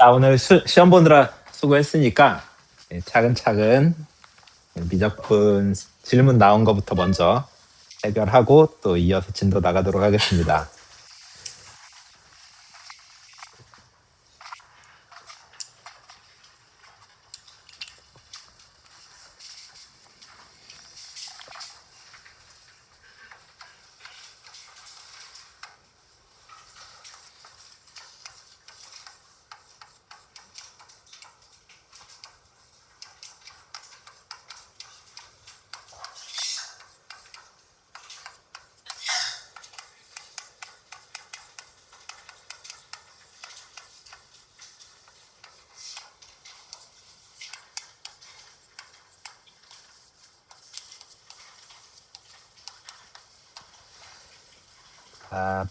자, 오늘 시험 보느라 수고했으니까 차근차근 미적분 질문 나온 것부터 먼저 해결하고 또 이어서 진도 나가도록 하겠습니다.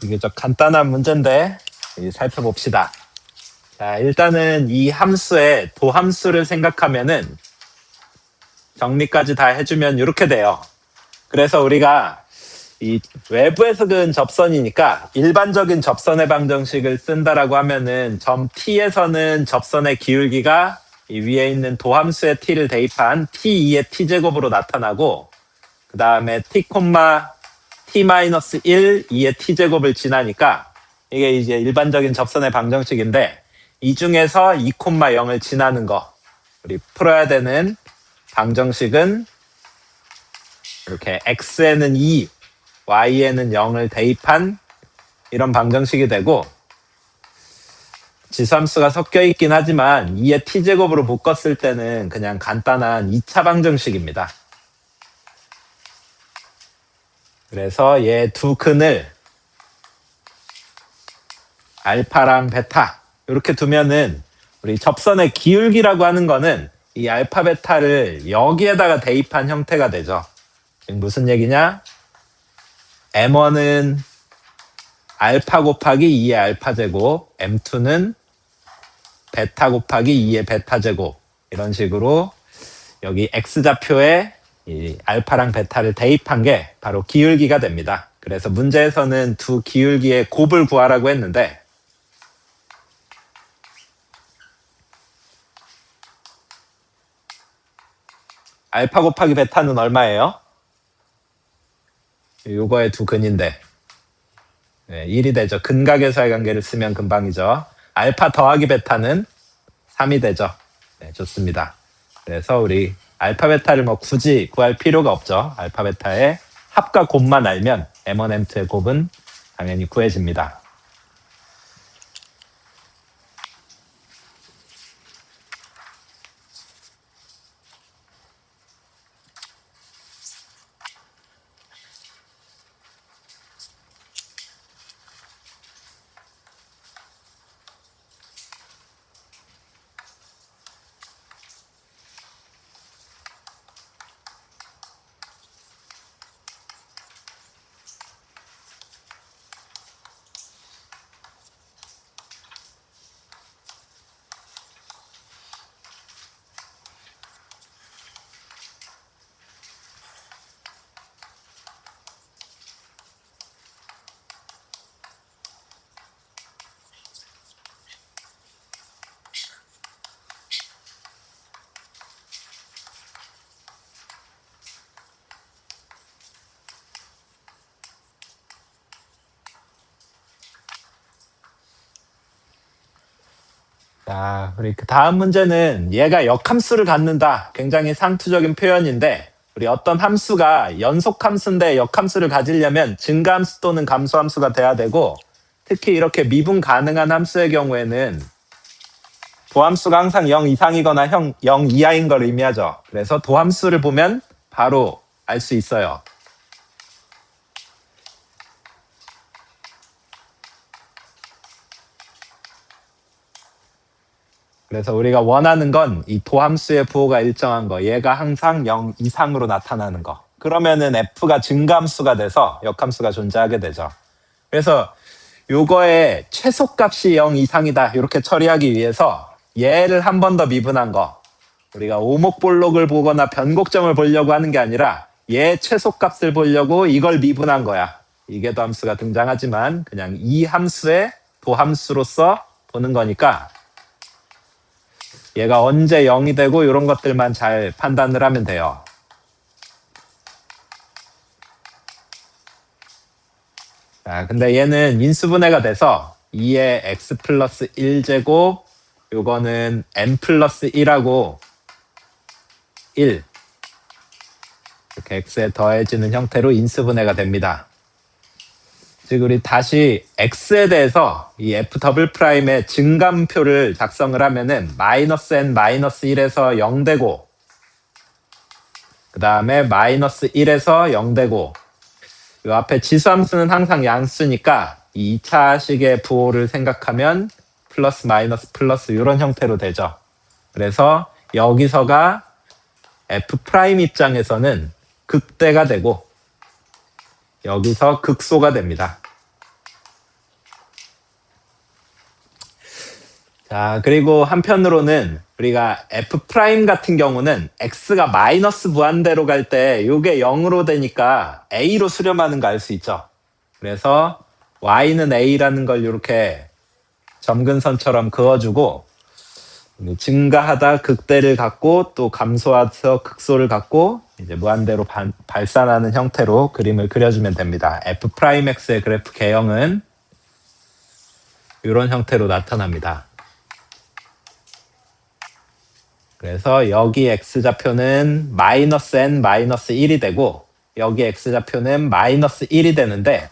비교적 간단한 문제인데 살펴봅시다. 자, 일단은 이 함수의 도함수를 생각하면은 정리까지 다 해주면 이렇게 돼요. 그래서 우리가 이 외부에서 그은 접선이니까 일반적인 접선의 방정식을 쓴다라고 하면은 점 T에서는 접선의 기울기가 이 위에 있는 도함수의 T를 대입한 T2의 T제곱으로 나타나고 그 다음에 T, T-1, 2의 T제곱을 지나니까 이게 이제 일반적인 접선의 방정식인데 이 중에서 2, 0을 지나는 거 우리 풀어야 되는 방정식은 이렇게 X에는 2, Y에는 0을 대입한 이런 방정식이 되고 지수함수가 섞여 있긴 하지만 2의 T제곱으로 묶었을 때는 그냥 간단한 2차 방정식입니다. 그래서 얘 두 근을 알파랑 베타 이렇게 두면은 우리 접선의 기울기라고 하는 거는 이 알파 베타를 여기에다가 대입한 형태가 되죠. 지금 무슨 얘기냐? M1은 알파 곱하기 2의 알파 제곱, M2는 베타 곱하기 2의 베타 제곱 이런 식으로 여기 X좌표에 이 알파랑 베타를 대입한 게 바로 기울기가 됩니다. 그래서 문제에서는 두 기울기의 곱을 구하라고 했는데 알파 곱하기 베타는 얼마예요? 요거의 두 근인데 1이 되죠. 근각에서의 관계를 쓰면 금방이죠. 알파 더하기 베타는 3이 되죠. 네, 좋습니다. 그래서 우리 알파 베타를 뭐 굳이 구할 필요가 없죠. 알파 베타의 합과 곱만 알면 M1, M2의 곱은 당연히 구해집니다. 자, 우리 그 다음 문제는 얘가 역함수를 갖는다. 굉장히 상투적인 표현인데 우리 어떤 함수가 연속함수인데 역함수를 가지려면 증가함수 또는 감소함수가 돼야 되고 특히 이렇게 미분 가능한 함수의 경우에는 도함수가 항상 0 이상이거나 0 이하인 걸 의미하죠. 그래서 도함수를 보면 바로 알 수 있어요. 그래서 우리가 원하는 건 이 도함수의 부호가 일정한 거, 얘가 항상 0 이상으로 나타나는 거. 그러면은 f가 증가함수가 돼서 역함수가 존재하게 되죠. 그래서 요거의 최소값이 0 이상이다 이렇게 처리하기 위해서 얘를 한 번 더 미분한 거, 우리가 오목볼록을 보거나 변곡점을 보려고 하는 게 아니라 얘 최소값을 보려고 이걸 미분한 거야. 이게 도함수가 등장하지만 그냥 이 함수의 도함수로서 보는 거니까 얘가 언제 0이 되고 이런 것들만 잘 판단을 하면 돼요. 자, 근데 얘는 인수분해가 돼서 2의 x 플러스 1제곱 요거는 n 플러스 1하고 1 이렇게 x에 더해지는 형태로 인수분해가 됩니다. 즉 우리 다시 x에 대해서 이 f 더블 프라임의 증감표를 작성을 하면은 마이너스 n 마이너스 1에서 0 되고 그 다음에 마이너스 1에서 0 되고 이 앞에 지수함수는 항상 양수니까 이 2차식의 부호를 생각하면 플러스 마이너스 플러스 이런 형태로 되죠. 그래서 여기서가 f 프라임 입장에서는 극대가 되고 여기서 극소가 됩니다. 자, 그리고 한편으로는 우리가 f 프라임 같은 경우는 x가 마이너스 무한대로 갈 때 이게 0으로 되니까 a로 수렴하는 거 알 수 있죠. 그래서 y는 a라는 걸 이렇게 점근선처럼 그어주고 증가하다 극대를 갖고 또 감소해서 극소를 갖고 이제 무한대로 발산하는 형태로 그림을 그려주면 됩니다. f 프라임 x의 그래프 개형은 이런 형태로 나타납니다. 그래서 여기 x좌표는 마이너스 n 마이너스 1이 되고 여기 x좌표는 마이너스 1이 되는데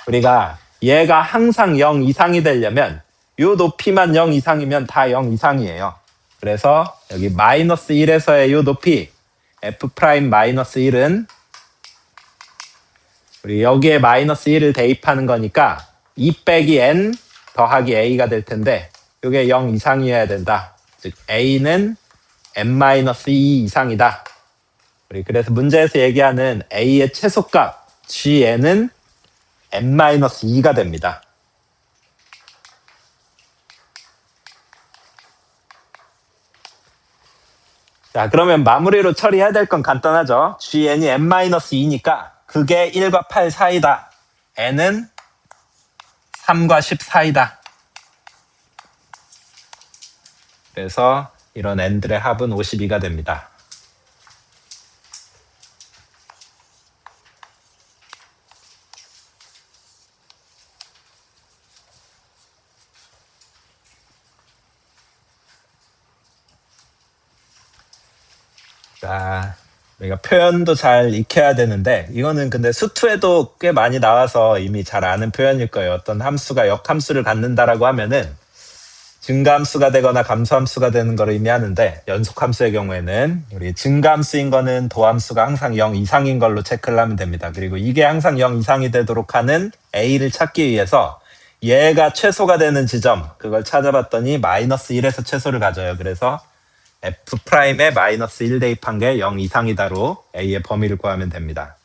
우리가 얘가 항상 0 이상이 되려면 이 높이만 0 이상이면 다 0 이상이에요. 그래서 여기 마이너스 1에서의 이 높이 f 프라임 마이너스 1은 우리 여기에 마이너스 1을 대입하는 거니까 2 빼기 n 더하기 a가 될 텐데 이게 0 이상이어야 된다. 즉 a는 n-2 이상이다. 우리 그래서 문제에서 얘기하는 a의 최소값 gn은 n-2가 됩니다. 자, 그러면 마무리로 처리해야 될 건 간단하죠. gn이 n-2니까 그게 1과 8 사이다. n은 3과 10 사이다. 그래서 이런 n들의 합은 52가 됩니다. 자, 우리가 표현도 잘 익혀야 되는데 이거는 근데 수투에도 꽤 많이 나와서 이미 잘 아는 표현일 거예요. 어떤 함수가 역함수를 갖는다라고 하면은 증가함수가 되거나 감소함수가 되는 걸 의미하는데 연속함수의 경우에는 우리 증가함수인 거는 도함수가 항상 0 이상인 걸로 체크를 하면 됩니다. 그리고 이게 항상 0 이상이 되도록 하는 A를 찾기 위해서 얘가 최소가 되는 지점 그걸 찾아봤더니 마이너스 1에서 최소를 가져요. 그래서 f 프라임에 마이너스 1 대입한 게 0 이상이다로 A의 범위를 구하면 됩니다.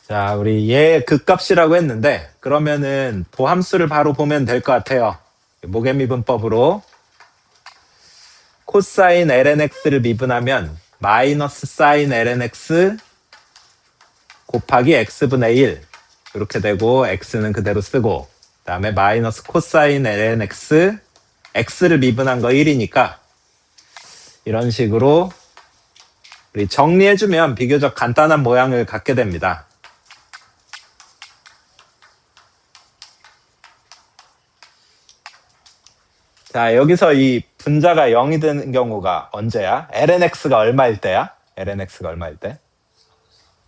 자, 우리 얘 극값이라고 했는데 그러면은 도함수를 바로 보면 될 것 같아요. 모개미 분법으로 코사인 lnx를 미분하면 마이너스 사인 lnx 곱하기 x분의 1 이렇게 되고 x는 그대로 쓰고 그 다음에 마이너스 코사인 lnx x를 미분한 거 1이니까 이런 식으로 우리 정리해주면 비교적 간단한 모양을 갖게 됩니다. 자, 여기서 이 분자가 0이 되는 경우가 언제야? lnx가 얼마일 때야? lnx가 얼마일 때?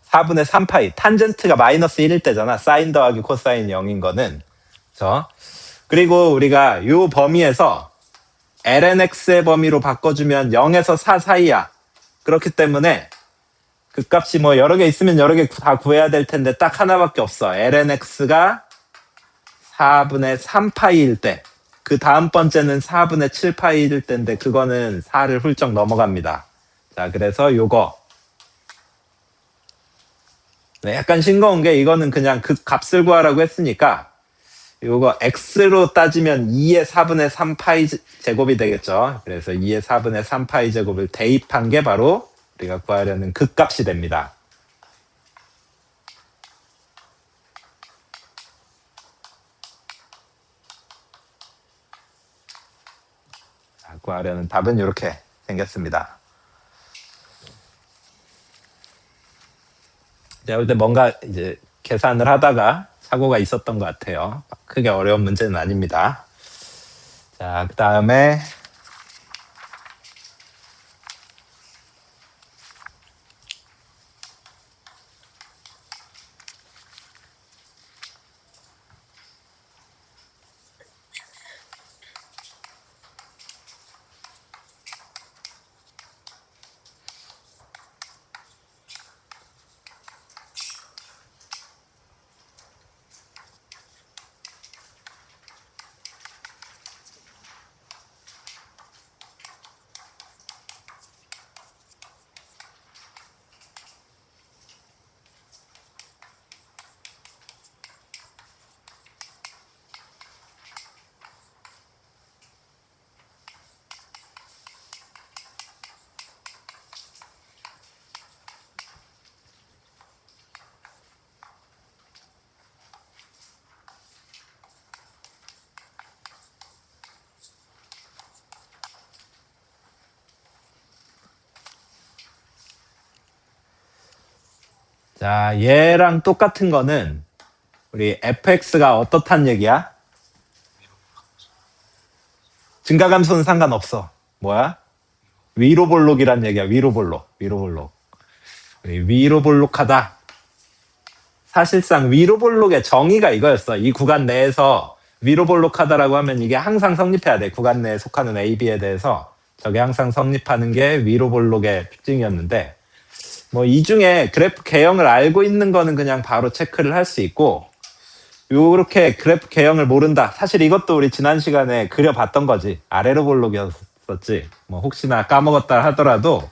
4분의 3파이. 탄젠트가 마이너스 1일 때잖아. 사인 더하기 코사인 0인 거는. 그렇죠? 그리고 우리가 이 범위에서 lnx의 범위로 바꿔주면 0에서 4 사이야. 그렇기 때문에 그 값이 뭐 여러 개 있으면 여러 개 다 구해야 될 텐데 딱 하나밖에 없어. lnx가 4분의 3파이일 때, 그 다음 번째는 4분의 7파이일 때인데 그거는 4를 훌쩍 넘어갑니다. 자, 그래서 요거 네, 약간 싱거운 게 이거는 그냥 그 값을 구하라고 했으니까 요거 x로 따지면 2의 4분의 3파이 제곱이 되겠죠. 그래서 2의 4분의 3파이 제곱을 대입한 게 바로 우리가 구하려는 그 값이 됩니다. 구하려는 답은 이렇게 생겼습니다. 제가 볼 때 뭔가 이제 계산을 하다가 사고가 있었던 것 같아요. 크게 어려운 문제는 아닙니다. 자, 그 다음에 자, 얘랑 똑같은 거는 우리 fx가 어떻단 얘기야? 증가감소는 상관없어. 뭐야? 위로 볼록이란 얘기야. 위로 볼록. 위로 볼록. 위로 볼록하다. 사실상 위로 볼록의 정의가 이거였어. 이 구간 내에서 위로 볼록하다라고 하면 이게 항상 성립해야 돼. 구간 내에 속하는 A, B에 대해서 저게 항상 성립하는 게 위로 볼록의 특징이었는데 뭐 이 중에 그래프 개형을 알고 있는 거는 그냥 바로 체크를 할 수 있고 요렇게 그래프 개형을 모른다. 사실 이것도 우리 지난 시간에 그려봤던 거지. 아래로 볼록이었었지. 뭐 혹시나 까먹었다 하더라도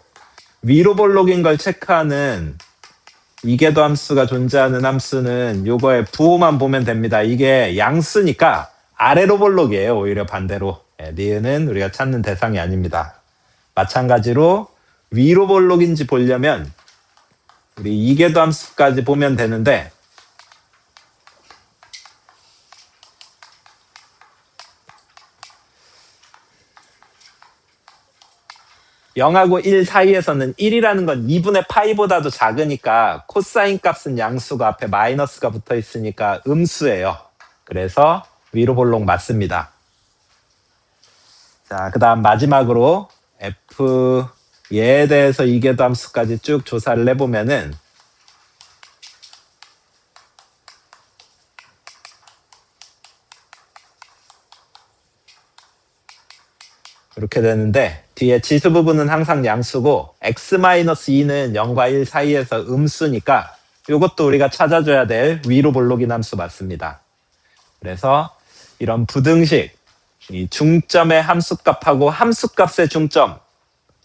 위로 볼록인 걸 체크하는 이계도 함수가 존재하는 함수는 요거의 부호만 보면 됩니다. 이게 양수니까 아래로 볼록이에요. 오히려 반대로. 니은은 우리가 찾는 대상이 아닙니다. 마찬가지로 위로 볼록인지 보려면 우리 이계도 함수까지 보면 되는데 (0하고) (1) 사이에서는 1이라는 건 2분의 파이보다도 작으니까 코사인 값은 양수가 앞에 마이너스가 붙어 있으니까 음수예요. 그래서 위로 볼록 맞습니다. 자, 그 다음 마지막으로 f 얘에 대해서 이계도 함수까지 쭉 조사를 해보면은 이렇게 되는데 뒤에 지수 부분은 항상 양수고 x-2는 0과 1 사이에서 음수니까 이것도 우리가 찾아줘야 될 위로 볼록인 함수 맞습니다. 그래서 이런 부등식 이 중점의 함수값하고 함수값의 중점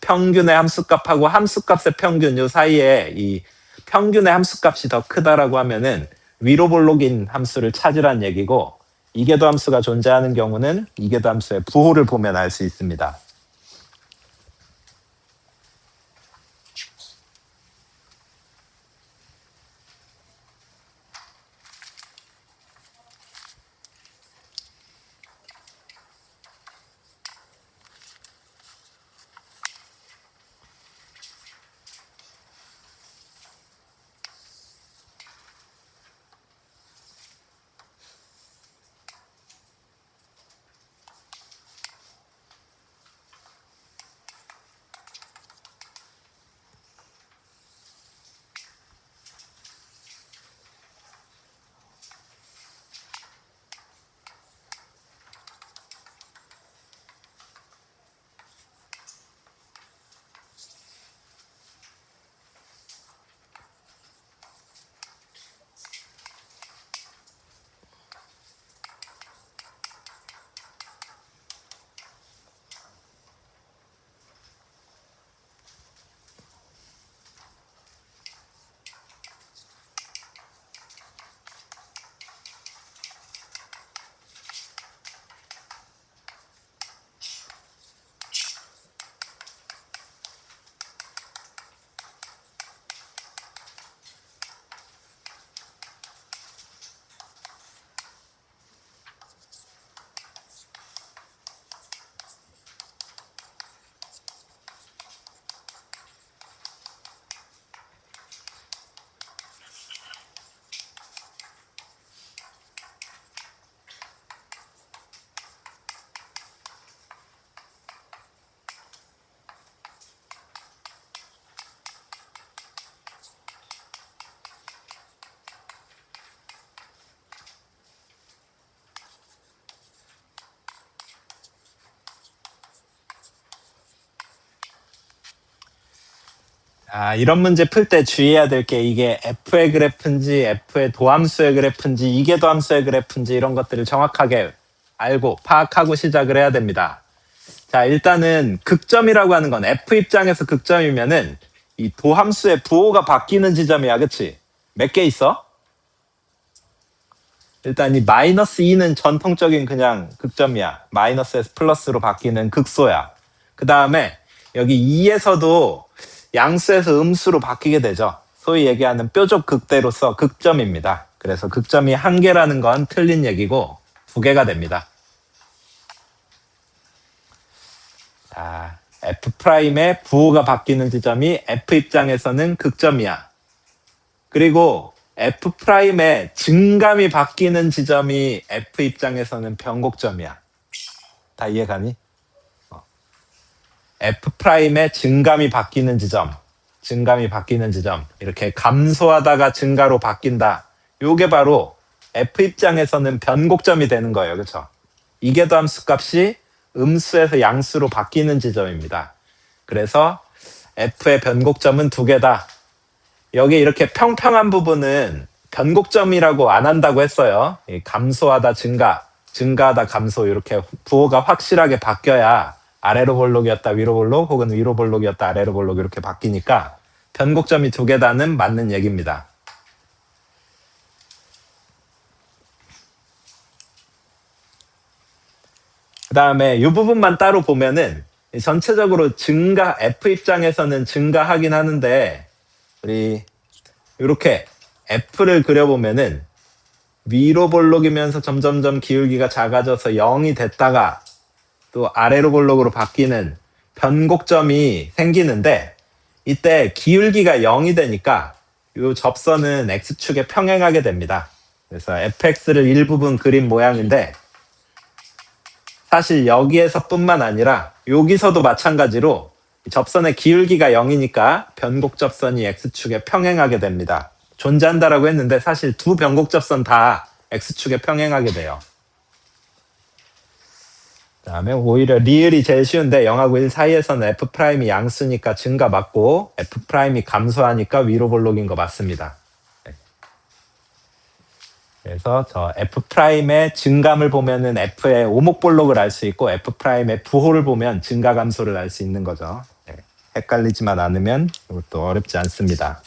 평균의 함수값하고 함수값의 평균 요 사이에 이 평균의 함수값이 더 크다라고 하면은 위로 볼록인 함수를 찾으란 얘기고 이계도 함수가 존재하는 경우는 이계도 함수의 부호를 보면 알 수 있습니다. 이런 문제 풀 때 주의해야 될 게 이게 f의 그래프인지 f의 도함수의 그래프인지 이계 도함수의 그래프인지 이런 것들을 정확하게 알고 파악하고 시작을 해야 됩니다. 자, 일단은 극점이라고 하는 건 f 입장에서 극점이면은 이 도함수의 부호가 바뀌는 지점이야, 그치? 몇 개 있어? 일단 이 마이너스 2는 전통적인 그냥 극점이야. 마이너스에서 플러스로 바뀌는 극소야. 그 다음에 여기 2에서도 양수에서 음수로 바뀌게 되죠. 소위 얘기하는 뾰족 극대로서 극점입니다. 그래서 극점이 한 개라는 건 틀린 얘기고 두 개가 됩니다. 자, F'의 부호가 바뀌는 지점이 F 입장에서는 극점이야. 그리고 F'의 증감이 바뀌는 지점이 F 입장에서는 변곡점이야. 다 이해가니? F'의 증감이 바뀌는 지점, 이렇게 감소하다가 증가로 바뀐다. 요게 바로 F 입장에서는 변곡점이 되는 거예요. 그렇죠? 이계도 함수 값이 음수에서 양수로 바뀌는 지점입니다. 그래서 F의 변곡점은 두 개다. 여기 이렇게 평평한 부분은 변곡점이라고 안 한다고 했어요. 감소하다 증가, 증가하다 감소 이렇게 부호가 확실하게 바뀌어야 아래로 볼록이었다 위로 볼록 혹은 위로 볼록이었다 아래로 볼록 이렇게 바뀌니까 변곡점이 두 개다는 맞는 얘기입니다. 그 다음에 이 부분만 따로 보면은 전체적으로 증가, F 입장에서는 증가하긴 하는데 우리 이렇게 F를 그려보면은 위로 볼록이면서 점점점 기울기가 작아져서 0이 됐다가 또 아래로 볼록으로 바뀌는 변곡점이 생기는데 이때 기울기가 0이 되니까 이 접선은 X축에 평행하게 됩니다. 그래서 fx를 일부분 그린 모양인데 사실 여기에서 뿐만 아니라 여기서도 마찬가지로 접선의 기울기가 0이니까 변곡 접선이 X축에 평행하게 됩니다. 존재한다라고 했는데 사실 두 변곡 접선 다 X축에 평행하게 돼요. 그 다음에 오히려 리을이 제일 쉬운데 0하고 1 사이에서는 F'이 양수니까 증가 맞고 F'이 감소하니까 위로 볼록인 거 맞습니다. 그래서 저 F'의 증감을 보면은 F의 오목볼록을 알 수 있고 F'의 부호를 보면 증가 감소를 알 수 있는 거죠. 네. 헷갈리지만 않으면 이것도 어렵지 않습니다.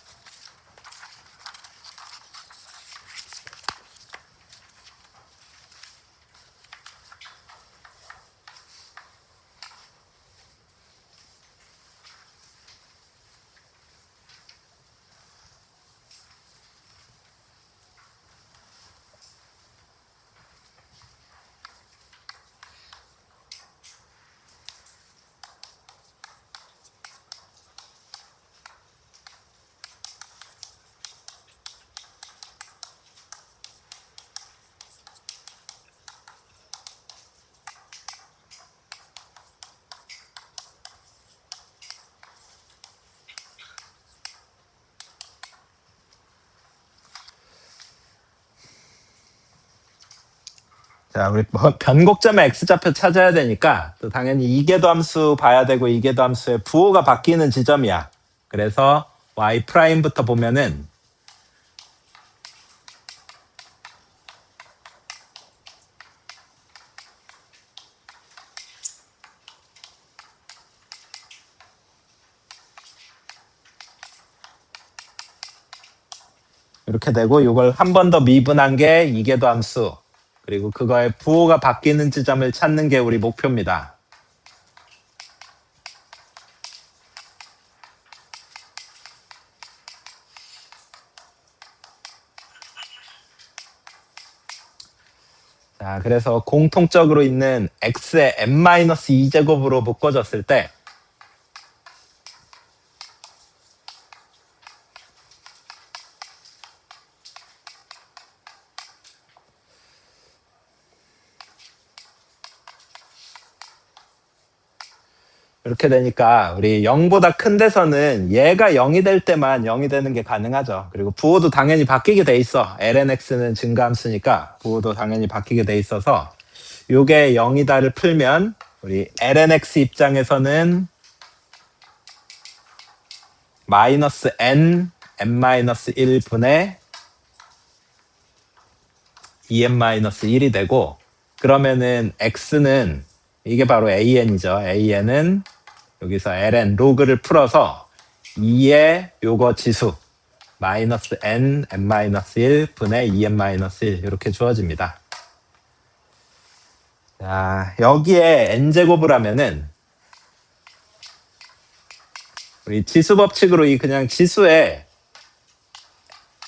자, 우리 변곡점의 X좌표 찾아야 되니까 또 당연히 이계도 함수 봐야 되고 이계도 함수의 부호가 바뀌는 지점이야. 그래서 Y'부터 보면은 이렇게 되고 이걸 한 번 더 미분한 게 이계도 함수 그리고 그거의 부호가 바뀌는 지점을 찾는 게 우리 목표입니다. 자, 그래서 공통적으로 있는 x의 n-2제곱으로 묶어졌을 때 이렇게 되니까 우리 0보다 큰 데서는 얘가 0이 될 때만 0이 되는 게 가능하죠. 그리고 부호도 당연히 바뀌게 돼 있어. lnx는 증가함수니까 부호도 당연히 바뀌게 돼 있어서 요게 0이다를 풀면 우리 lnx 입장에서는 마이너스 n-1 분의 2n-1이 되고, 그러면은 x는 이게 바로 an이죠. an은 여기서 ln 로그를 풀어서 2의 요거 지수 마이너스 n-1 분의 2n-1 이렇게 주어집니다. 자, 여기에 n제곱을 하면은 우리 지수 법칙으로 이 그냥 지수에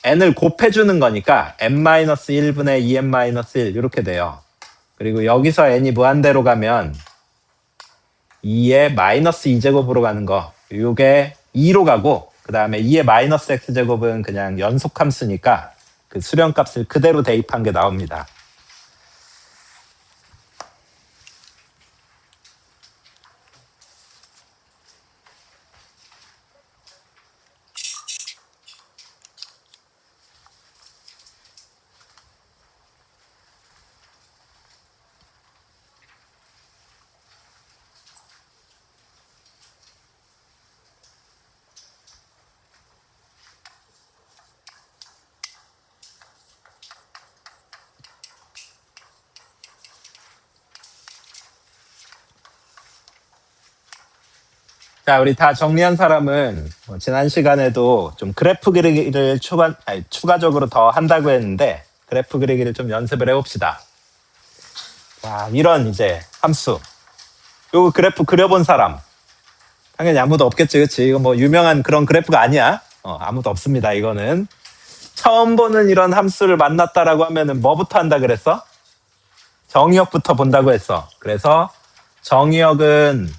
n을 곱해주는 거니까 n-1 분의 2n-1 이렇게 돼요. 그리고 여기서 n이 무한대로 가면 2의 마이너스 2제곱으로 가는 거, 이게 2로 가고, 그 다음에 2의 마이너스 x제곱은 그냥 연속함수니까 그 수렴값을 그대로 대입한 게 나옵니다. 자, 우리 다 정리한 사람은 지난 시간에도 좀 그래프 그리기를 추가적으로 더 한다고 했는데, 그래프 그리기를 좀 연습을 해봅시다. 자, 이런 이제 함수. 요 그래프 그려본 사람. 당연히 아무도 없겠지, 그치? 이거 뭐 유명한 그런 그래프가 아니야. 아무도 없습니다, 이거는. 처음 보는 이런 함수를 만났다라고 하면은 뭐부터 한다 그랬어? 정의역부터 본다고 했어. 그래서 정의역은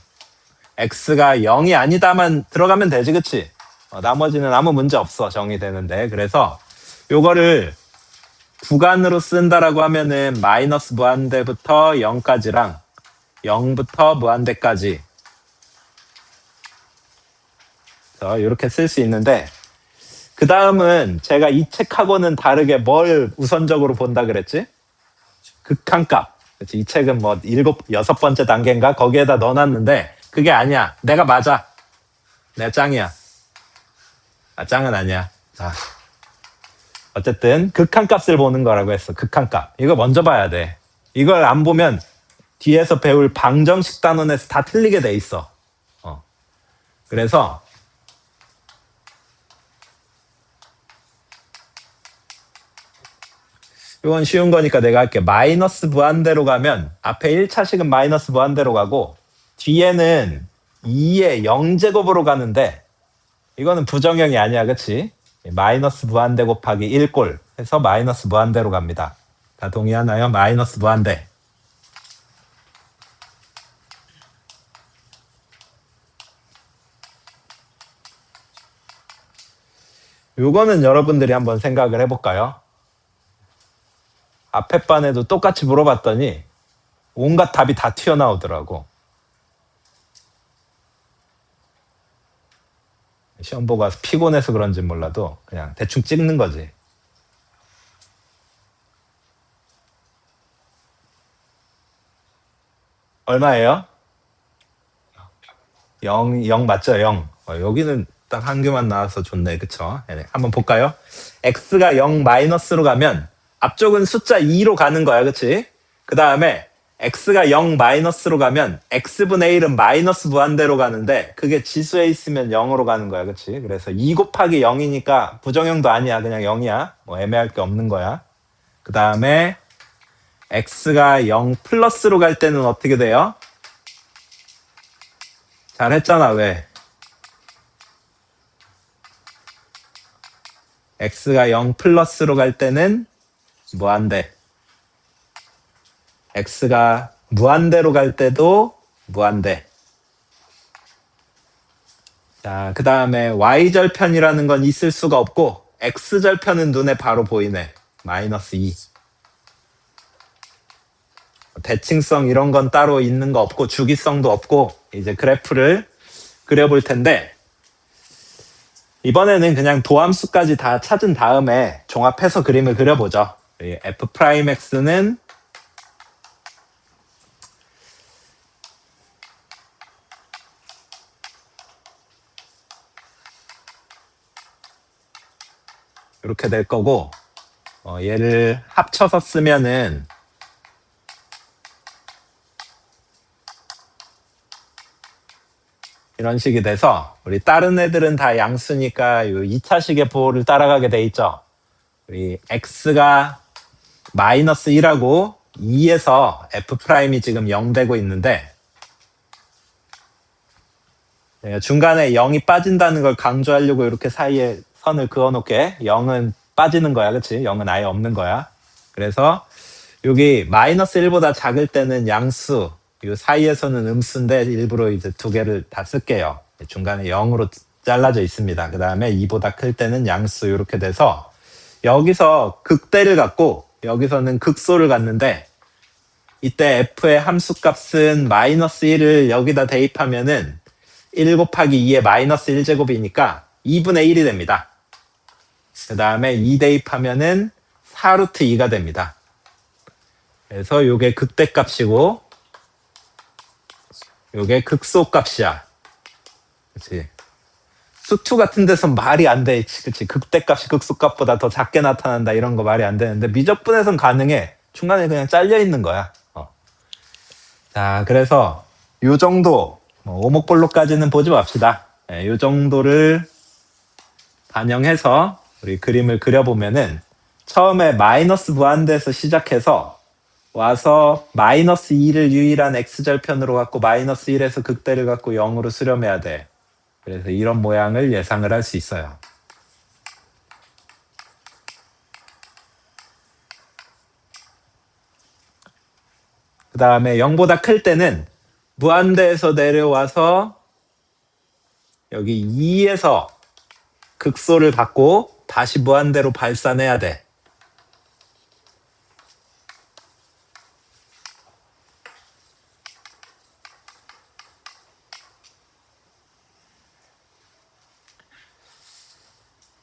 x가 0이 아니다만 들어가면 되지, 그치? 나머지는 아무 문제 없어, 정의되는데. 그래서 요거를 구간으로 쓴다라고 하면은 마이너스 무한대부터 0까지랑 0부터 무한대까지 이렇게 쓸 수 있는데, 그 다음은 제가 이 책하고는 다르게 뭘 우선적으로 본다 그랬지? 극한값. 그치? 이 책은 뭐 6번째 단계인가? 거기에다 넣어놨는데, 그게 아니야. 내가 맞아. 내가 짱이야. 짱은 아니야. 자, 어쨌든 극한값을 보는 거라고 했어. 극한값. 이거 먼저 봐야 돼. 이걸 안 보면 뒤에서 배울 방정식 단원에서 다 틀리게 돼 있어. 그래서 이건 쉬운 거니까 내가 할게. 마이너스 무한대로 가면 앞에 1차식은 마이너스 무한대로 가고 뒤에는 2의 0제곱으로 가는데, 이거는 부정형이 아니야, 그치? 마이너스 무한대 곱하기 1꼴 해서 마이너스 무한대로 갑니다. 다 동의하나요? 마이너스 무한대. 요거는 여러분들이 한번 생각을 해볼까요? 앞에 반에도 똑같이 물어봤더니 온갖 답이 다 튀어나오더라고. 시험 보고 와서 피곤해서 그런지 몰라도 그냥 대충 찍는 거지. 얼마예요? 0 맞죠? 0. 여기는 딱 한 개만 나와서 좋네. 그쵸? 네, 한번 볼까요? x가 0 마이너스로 가면 앞쪽은 숫자 2로 가는 거야. 그치? 그 다음에 x가 0 마이너스로 가면 x분의 1은 마이너스 무한대로 가는데 그게 지수에 있으면 0으로 가는 거야. 그치? 그래서 2 곱하기 0이니까 부정형도 아니야. 그냥 0이야. 뭐 애매할 게 없는 거야. 그 다음에 x가 0 플러스로 갈 때는 어떻게 돼요? 잘했잖아. 왜? x가 0 플러스로 갈 때는 무한대. x가 무한대로 갈 때도 무한대. 자, 그 다음에 y절편이라는 건 있을 수가 없고 x절편은 눈에 바로 보이네. 마이너스 2. 대칭성 이런 건 따로 있는 거 없고 주기성도 없고 이제 그래프를 그려볼 텐데, 이번에는 그냥 도함수까지 다 찾은 다음에 종합해서 그림을 그려보죠. f'x는 이렇게 될 거고, 얘를 합쳐서 쓰면은 이런 식이 돼서, 우리 다른 애들은 다 양수니까 이 2차식의 보호를 따라가게 돼 있죠. 우리 x가 마이너스 1하고 2에서 f'이 지금 0 되고 있는데, 중간에 0이 빠진다는 걸 강조하려고 이렇게 사이에 선을 그어놓게, 0은 빠지는 거야, 그치? 0은 아예 없는 거야. 그래서 여기 마이너스 1보다 작을 때는 양수, 이 사이에서는 음수인데 일부러 이제 두 개를 다 쓸게요. 중간에 0으로 잘라져 있습니다. 그 다음에 2보다 클 때는 양수, 이렇게 돼서 여기서 극대를 갖고 여기서는 극소를 갖는데, 이때 f의 함수값은 마이너스 1을 여기다 대입하면은 1 곱하기 2의 마이너스 1제곱이니까 2분의 1이 됩니다. 그 다음에 2 대입하면은 4루트 2가 됩니다. 그래서 요게 극대값이고 요게 극소값이야. 그치? 수투 같은 데서 말이 안 돼. 그치? 극대값이 극소값보다 더 작게 나타난다, 이런 거 말이 안 되는데 미적분에선 가능해. 중간에 그냥 잘려 있는 거야. 자, 그래서 요 정도, 오목볼로까지는 보지 맙시다. 요 정도를 반영해서 우리 그림을 그려보면은, 처음에 마이너스 무한대에서 시작해서 와서 마이너스 2를 유일한 x절편으로 갖고 마이너스 1에서 극대를 갖고 0으로 수렴해야 돼. 그래서 이런 모양을 예상을 할 수 있어요. 그 다음에 0보다 클 때는 무한대에서 내려와서 여기 2에서 극소를 갖고 다시 무한대로 발산해야 돼.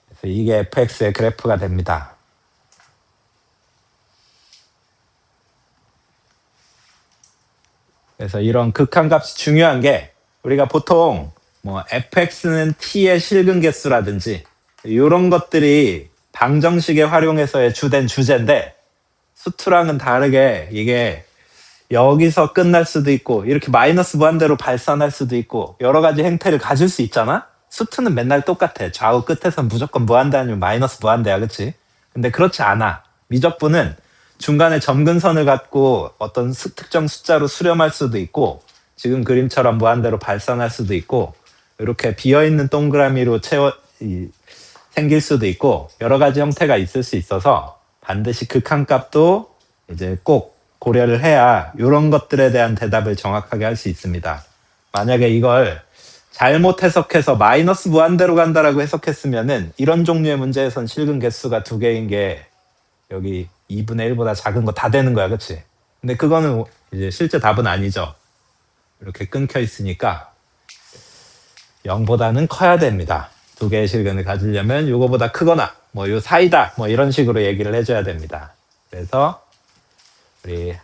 그래서 이게 fx의 그래프가 됩니다. 그래서 이런 극한값이 중요한 게, 우리가 보통 뭐 fx는 t의 실근 개수라든지 이런 것들이 방정식에 활용해서의 주된 주제인데, 수투랑은 다르게 이게 여기서 끝날 수도 있고 이렇게 마이너스 무한대로 발산할 수도 있고 여러 가지 행태를 가질 수 있잖아. 수투는 맨날 똑같아. 좌우 끝에선 무조건 무한대 아니면 마이너스 무한대야, 그치? 근데 그렇지 않아. 미적분은 중간에 점근선을 갖고 어떤 특정 숫자로 수렴할 수도 있고, 지금 그림처럼 무한대로 발산할 수도 있고, 이렇게 비어있는 동그라미로 생길 수도 있고, 여러 가지 형태가 있을 수 있어서 반드시 극한값도 이제 꼭 고려를 해야 이런 것들에 대한 대답을 정확하게 할 수 있습니다. 만약에 이걸 잘못 해석해서 마이너스 무한대로 간다라고 해석했으면은 이런 종류의 문제에선 실근 개수가 2개인 게 여기 2분의 1보다 작은 거 다 되는 거야, 그치? 근데 그거는 이제 실제 답은 아니죠. 이렇게 끊겨 있으니까 0보다는 커야 됩니다. 2개의 실근을 가지려면 이거보다 크거나 뭐 요 사이다, 뭐 이런 식으로 얘기를 해줘야 됩니다. 그래서 우리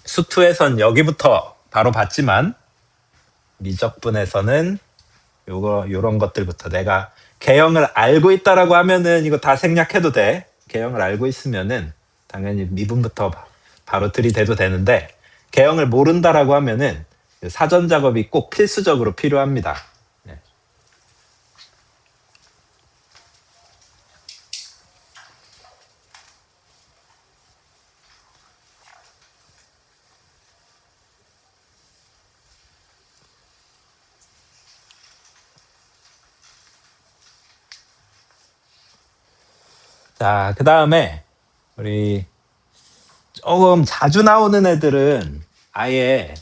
수투에선 여기부터 바로 봤지만, 미적분에서는 요런 것들부터, 내가 개형을 알고 있다라고 하면은 이거 다 생략해도 돼. 개형을 알고 있으면은 당연히 미분부터 바로 들이대도 되는데, 개형을 모른다라고 하면은 사전 작업이 꼭 필수적으로 필요합니다. 네. 자, 그 다음에 우리 조금 자주 나오는 애들은 아예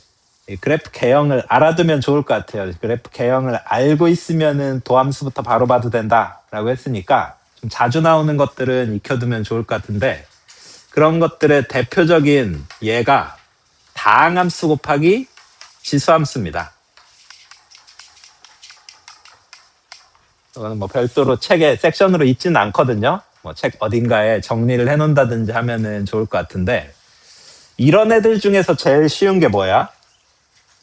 그래프 개형을 알아두면 좋을 것 같아요. 그래프 개형을 알고 있으면은 도함수부터 바로 봐도 된다라고 했으니까 좀 자주 나오는 것들은 익혀두면 좋을 것 같은데, 그런 것들의 대표적인 예가 다항함수 곱하기 지수함수입니다. 이거는 뭐 별도로 책에 섹션으로 있지는 않거든요. 뭐 책 어딘가에 정리를 해놓는다든지 하면은 좋을 것 같은데, 이런 애들 중에서 제일 쉬운 게 뭐야?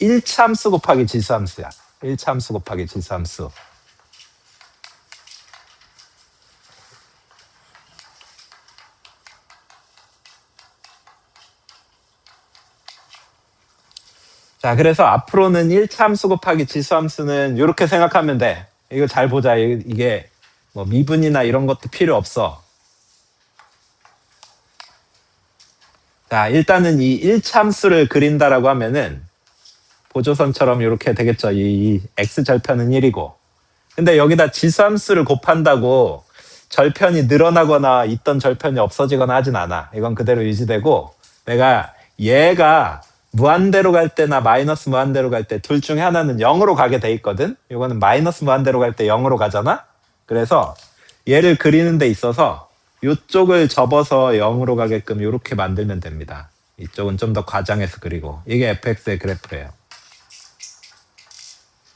1차함수 곱하기 지수함수야. 1차함수 곱하기 지수함수. 자, 그래서 앞으로는 1차 함수 곱하기 지수함수는 이렇게 생각하면 돼. 이거 잘 보자. 이게 뭐 미분이나 이런 것도 필요 없어. 자, 일단은 이 1차 함수를 그린다라고 하면은 보조선처럼 이렇게 되겠죠. 이 x 절편은 1이고. 근데 여기다 지수함수를 곱한다고 절편이 늘어나거나 있던 절편이 없어지거나 하진 않아. 이건 그대로 유지되고, 내가 얘가 무한대로 갈 때나 마이너스 무한대로 갈 때 둘 중에 하나는 0으로 가게 돼 있거든. 이거는 마이너스 무한대로 갈 때 0으로 가잖아. 그래서 얘를 그리는 데 있어서 이쪽을 접어서 0으로 가게끔 이렇게 만들면 됩니다. 이쪽은 좀 더 과장해서 그리고. 이게 fx의 그래프예요.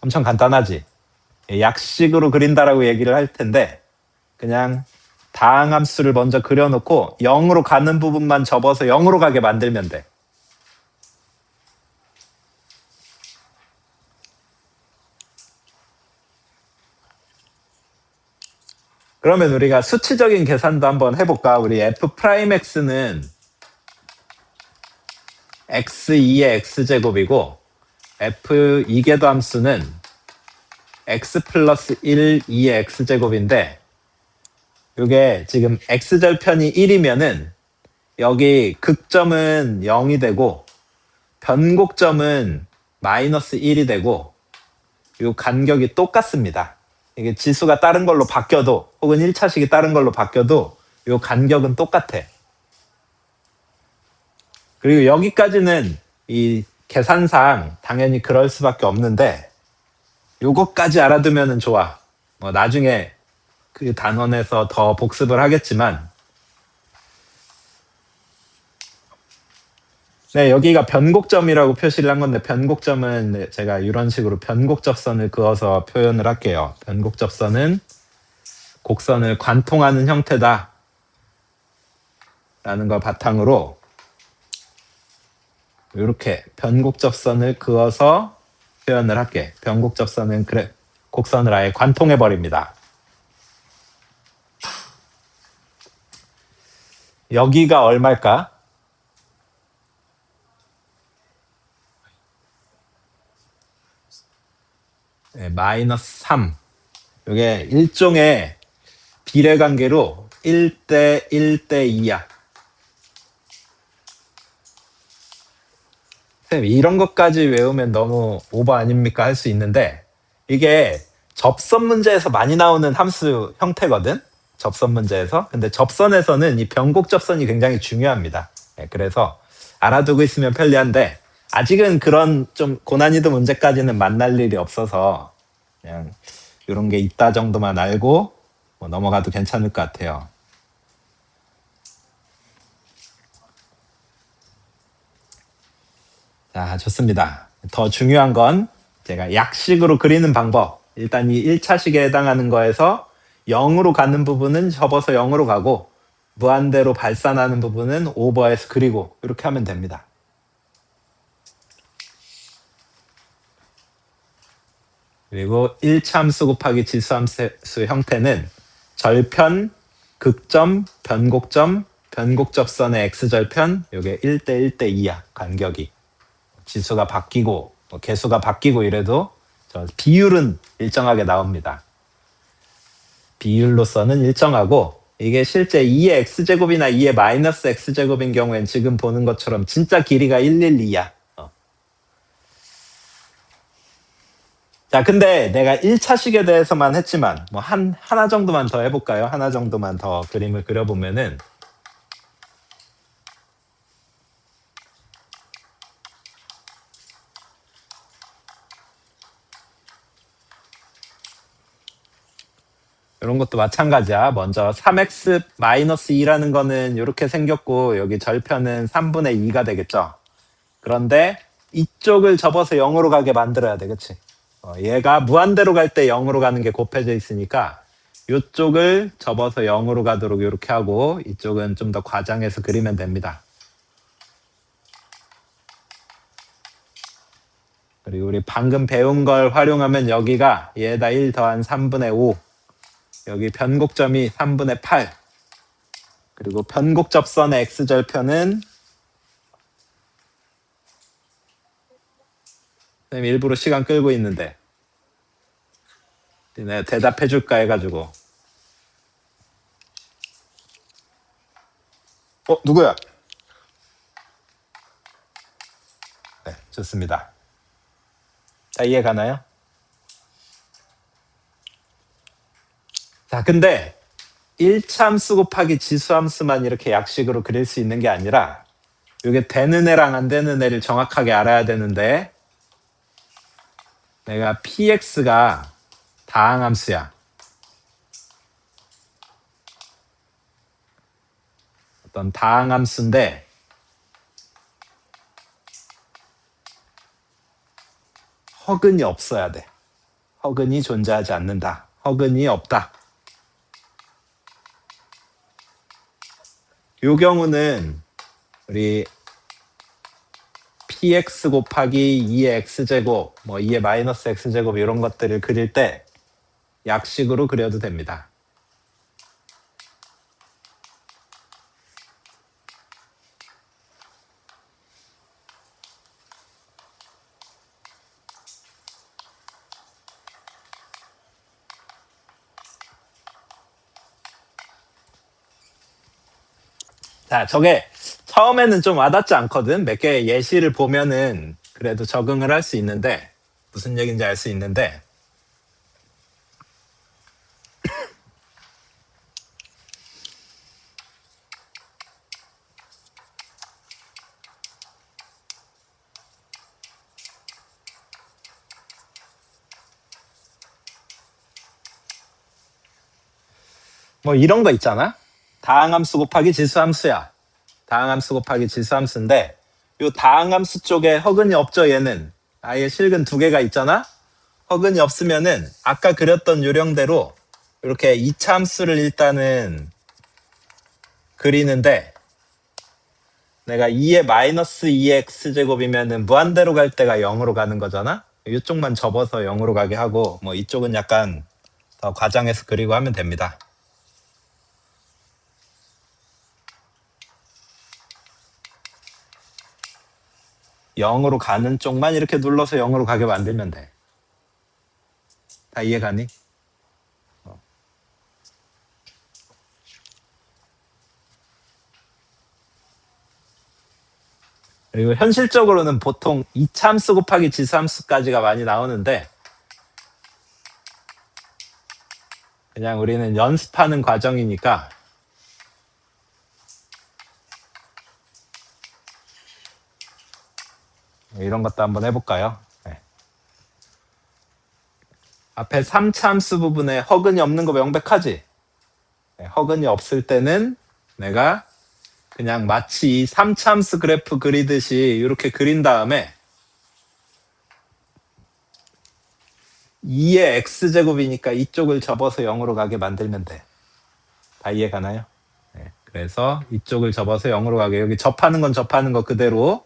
엄청 간단하지? 약식으로 그린다라고 얘기를 할 텐데, 그냥 다항함수를 먼저 그려놓고 0으로 가는 부분만 접어서 0으로 가게 만들면 돼. 그러면 우리가 수치적인 계산도 한번 해볼까? 우리 f'x는 x2의 x제곱이고 f 이계도 함수는 x 플러스 1, 2의 x제곱인데, 이게 지금 x절편이 1이면은 여기 극점은 0이 되고 변곡점은 마이너스 1이 되고 이 간격이 똑같습니다. 이게 지수가 다른 걸로 바뀌어도 혹은 1차식이 다른 걸로 바뀌어도 이 간격은 똑같아. 그리고 여기까지는 이 계산상 당연히 그럴 수밖에 없는데, 요것까지 알아두면 좋아. 뭐 나중에 그 단원에서 더 복습을 하겠지만, 네, 여기가 변곡점이라고 표시를 한 건데, 변곡점은 제가 이런 식으로 변곡접선을 그어서 표현을 할게요. 변곡접선은 곡선을 관통하는 형태다 라는 걸 바탕으로 이렇게 변곡접선을 그어서 표현을 할게. 변곡접선은 곡선을 아예 관통해 버립니다. 여기가 얼마일까? 네, 마이너스 3. 이게 일종의 비례관계로 1대 1대 2야. 선생님, 이런 것까지 외우면 너무 오버 아닙니까? 할 수 있는데, 이게 접선 문제에서 많이 나오는 함수 형태거든? 접선 문제에서. 근데 접선에서는 이 변곡접선이 굉장히 중요합니다. 네, 그래서 알아두고 있으면 편리한데, 아직은 그런 좀 고난이도 문제까지는 만날 일이 없어서 그냥 이런 게 있다 정도만 알고 뭐 넘어가도 괜찮을 것 같아요. 자, 좋습니다. 더 중요한 건 제가 약식으로 그리는 방법. 일단 이 1차식에 해당하는 거에서 0으로 가는 부분은 접어서 0으로 가고 무한대로 발산하는 부분은 오버해서 그리고 이렇게 하면 됩니다. 그리고 1차 함수 곱하기 지수함수 형태는 절편, 극점, 변곡점, 변곡접선의 x절편, 이게 1대 1대 2야, 간격이. 지수가 바뀌고 개수가 바뀌고 이래도 비율은 일정하게 나옵니다. 비율로서는 일정하고, 이게 실제 2의 x제곱이나 2의 마이너스 x제곱인 경우엔 지금 보는 것처럼 진짜 길이가 112야. 자, 근데 내가 1차식에 대해서만 했지만 뭐 하나 정도만 더 해볼까요? 하나 정도만 더 그림을 그려보면은, 이런 것도 마찬가지야. 먼저 3x-2라는 거는 이렇게 생겼고 여기 절편은 3분의 2가 되겠죠. 그런데 이쪽을 접어서 0으로 가게 만들어야 돼. 그치? 얘가 무한대로 갈 때 0으로 가는 게 곱해져 있으니까 이쪽을 접어서 0으로 가도록 이렇게 하고 이쪽은 좀 더 과장해서 그리면 됩니다. 그리고 우리 방금 배운 걸 활용하면 여기가 얘에다 1 더한 3분의 5, 여기 변곡점이 3분의 8, 그리고 변곡접선의 x절편은 선생님 일부러 시간 끌고 있는데 내가 대답해 줄까 해가지고. 누구야? 네, 좋습니다. 자, 이해 가나요? 자, 근데 1차함수 곱하기 지수함수만 이렇게 약식으로 그릴 수 있는 게 아니라 이게 되는 애랑 안 되는 애를 정확하게 알아야 되는데 내가 px가 다항함수야. 어떤 다항함수인데 허근이 없어야 돼. 허근이 존재하지 않는다. 허근이 없다. 요 경우는 우리 px 곱하기 2의 x제곱, 뭐 2의 마이너스 x제곱 이런 것들을 그릴 때 약식으로 그려도 됩니다. 자, 저게 처음에는 좀 와닿지 않거든. 몇 개의 예시를 보면은 그래도 적응을 할 수 있는데 무슨 얘기인지 알 수 있는데 뭐 이런 거 있잖아. 다항함수 곱하기 지수함수야. 다항함수 곱하기 지수함수인데 요 다항함수 쪽에 허근이 없죠. 얘는 아예 실근 두 개가 있잖아. 허근이 없으면은 아까 그렸던 요령대로 이렇게 2차 함수를 일단은 그리는데 내가 2의 마이너스 2의 x제곱이면은 무한대로 갈 때가 0으로 가는 거잖아. 이쪽만 접어서 0으로 가게 하고 뭐 이쪽은 약간 더 과장해서 그리고 하면 됩니다. 영으로 가는 쪽만 이렇게 눌러서 0으로 가게 만들면 돼. 다 이해가니? 그리고 현실적으로는 보통 2차함수 곱하기 지수함수까지가 많이 나오는데 그냥 우리는 연습하는 과정이니까 이런 것도 한번 해볼까요? 네. 앞에 3차함수 부분에 허근이 없는 거 명백하지? 네, 허근이 없을 때는 내가 그냥 마치 3차함수 그래프 그리듯이 이렇게 그린 다음에 2의 x제곱이니까 이쪽을 접어서 0으로 가게 만들면 돼. 다 이해가나요? 네, 그래서 이쪽을 접어서 0으로 가게. 여기 접하는 건 접하는 거 그대로.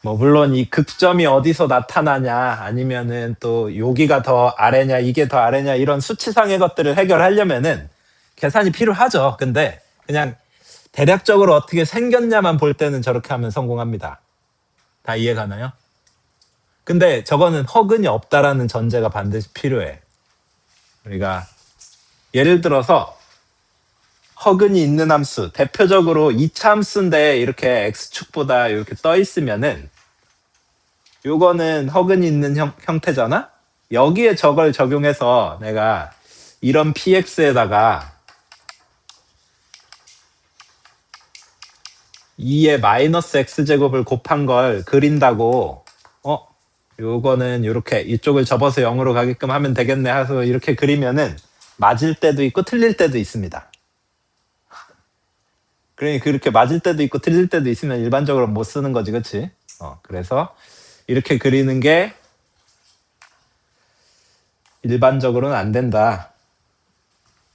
뭐 물론 이 극점이 어디서 나타나냐 아니면은 또 여기가 더 아래냐 이게 더 아래냐 이런 수치상의 것들을 해결하려면은 계산이 필요하죠. 근데 그냥 대략적으로 어떻게 생겼냐만 볼 때는 저렇게 하면 성공합니다. 다 이해가나요? 근데 저거는 허근이 없다라는 전제가 반드시 필요해. 우리가 예를 들어서 허근이 있는 함수, 대표적으로 2차 함수인데 이렇게 x축보다 이렇게 떠 있으면은 요거는 허근이 있는 형태잖아? 여기에 저걸 적용해서 내가 이런 px에다가 2의 마이너스 x제곱을 곱한 걸 그린다고 요거는 이렇게 이쪽을 접어서 0으로 가게끔 하면 되겠네 해서 이렇게 그리면은 맞을 때도 있고 틀릴 때도 있습니다. 그러니 그렇게 맞을 때도 있고 틀릴 때도 있으면 일반적으로 못 쓰는 거지, 그치? 그래서 이렇게 그리는 게 일반적으로는 안 된다.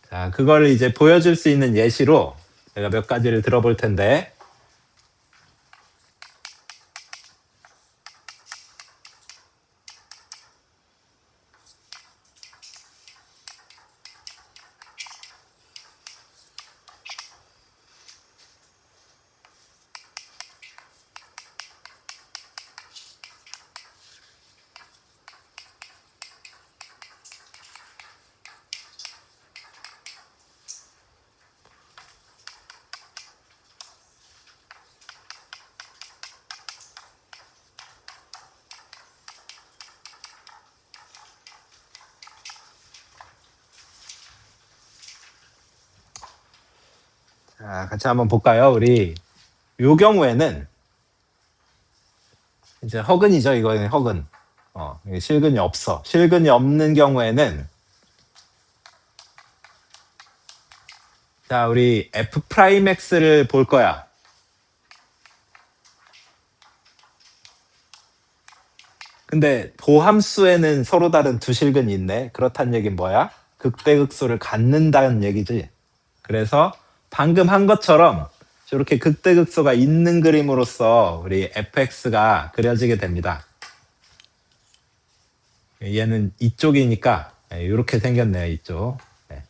자, 그거를 이제 보여줄 수 있는 예시로 제가 몇 가지를 들어볼 텐데 같이 한번 볼까요? 우리 요 경우에는 이제 허근이죠. 이거는 허근. 실근이 없어. 실근이 없는 경우에는 자, 우리 f 프라임 x를 볼 거야. 근데 도함수에는 서로 다른 두 실근이 있네. 그렇다는 얘기는 뭐야? 극대극소를 갖는다는 얘기지. 그래서 방금 한 것처럼 저렇게 극대극소가 있는 그림으로써 우리 fx가 그려지게 됩니다. 얘는 이쪽이니까 이렇게 생겼네요. 이쪽. 네.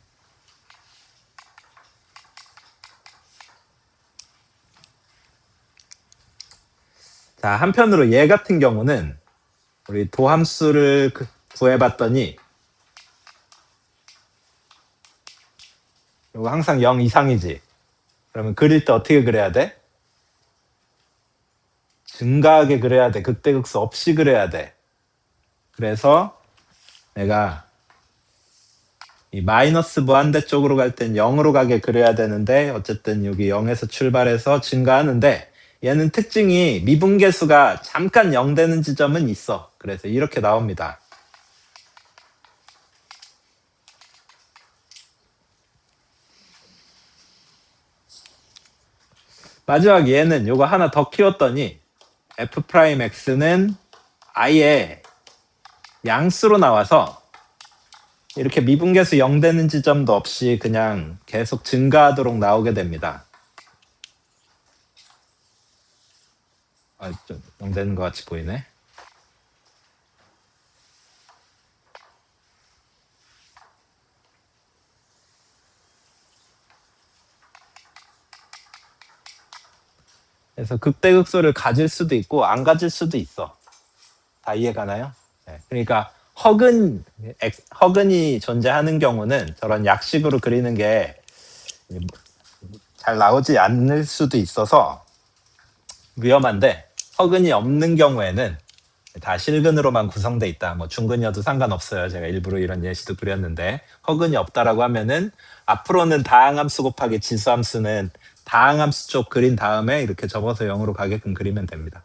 자, 한편으로 얘 같은 경우는 우리 도함수를 구해봤더니 이거 항상 0 이상이지. 그러면 그릴 때 어떻게 그려야 돼? 증가하게 그려야 돼. 극대극소 없이 그려야 돼. 그래서 내가 이 마이너스 무한대 쪽으로 갈 땐 0으로 가게 그려야 되는데 어쨌든 여기 0에서 출발해서 증가하는데 얘는 특징이 미분계수가 잠깐 0 되는 지점은 있어. 그래서 이렇게 나옵니다. 마지막 얘는 요거 하나 더 키웠더니 f'x는 아예 양수로 나와서 이렇게 미분계수 0 되는 지점도 없이 그냥 계속 증가하도록 나오게 됩니다. 좀 0 되는 것 같이 보이네. 그래서 극대극소를 가질 수도 있고 안 가질 수도 있어. 다 이해가나요? 네. 그러니까 허근이 존재하는 경우는 저런 약식으로 그리는 게 잘 나오지 않을 수도 있어서 위험한데 허근이 없는 경우에는 다 실근으로만 구성돼 있다. 뭐 중근이어도 상관없어요. 제가 일부러 이런 예시도 그렸는데 허근이 없다라고 하면은 앞으로는 다항함수 곱하기 지수함수는 다항함수 쪽 그린 다음에 이렇게 접어서 0으로 가게끔 그리면 됩니다.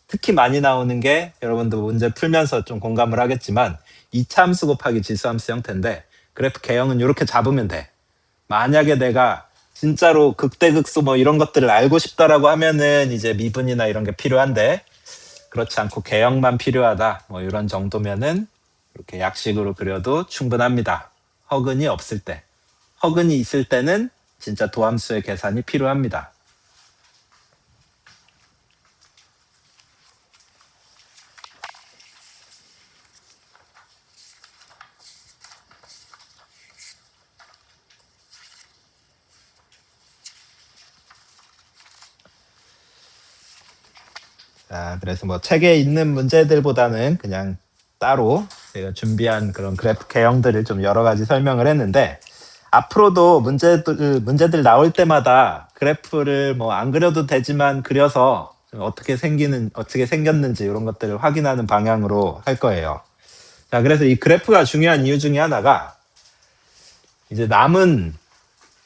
특히 많이 나오는 게 여러분도 문제 풀면서 좀 공감을 하겠지만 2차 함수 곱하기 지수함수 형태인데 그래프 개형은 이렇게 잡으면 돼. 만약에 내가 진짜로 극대극소 뭐 이런 것들을 알고 싶다라고 하면은 이제 미분이나 이런 게 필요한데 그렇지 않고 개형만 필요하다 뭐 이런 정도면은 이렇게 약식으로 그려도 충분합니다. 허근이 없을 때. 허근이 있을 때는 진짜 도함수의 계산이 필요합니다. 자, 그래서 뭐 책에 있는 문제들보다는 그냥 따로 제가 준비한 그런 그래프 개형들을 좀 여러 가지 설명을 했는데 앞으로도 문제들 나올 때마다 그래프를 뭐 안 그려도 되지만 그려서 어떻게 생겼는지 이런 것들을 확인하는 방향으로 할 거예요. 자, 그래서 이 그래프가 중요한 이유 중에 하나가 이제 남은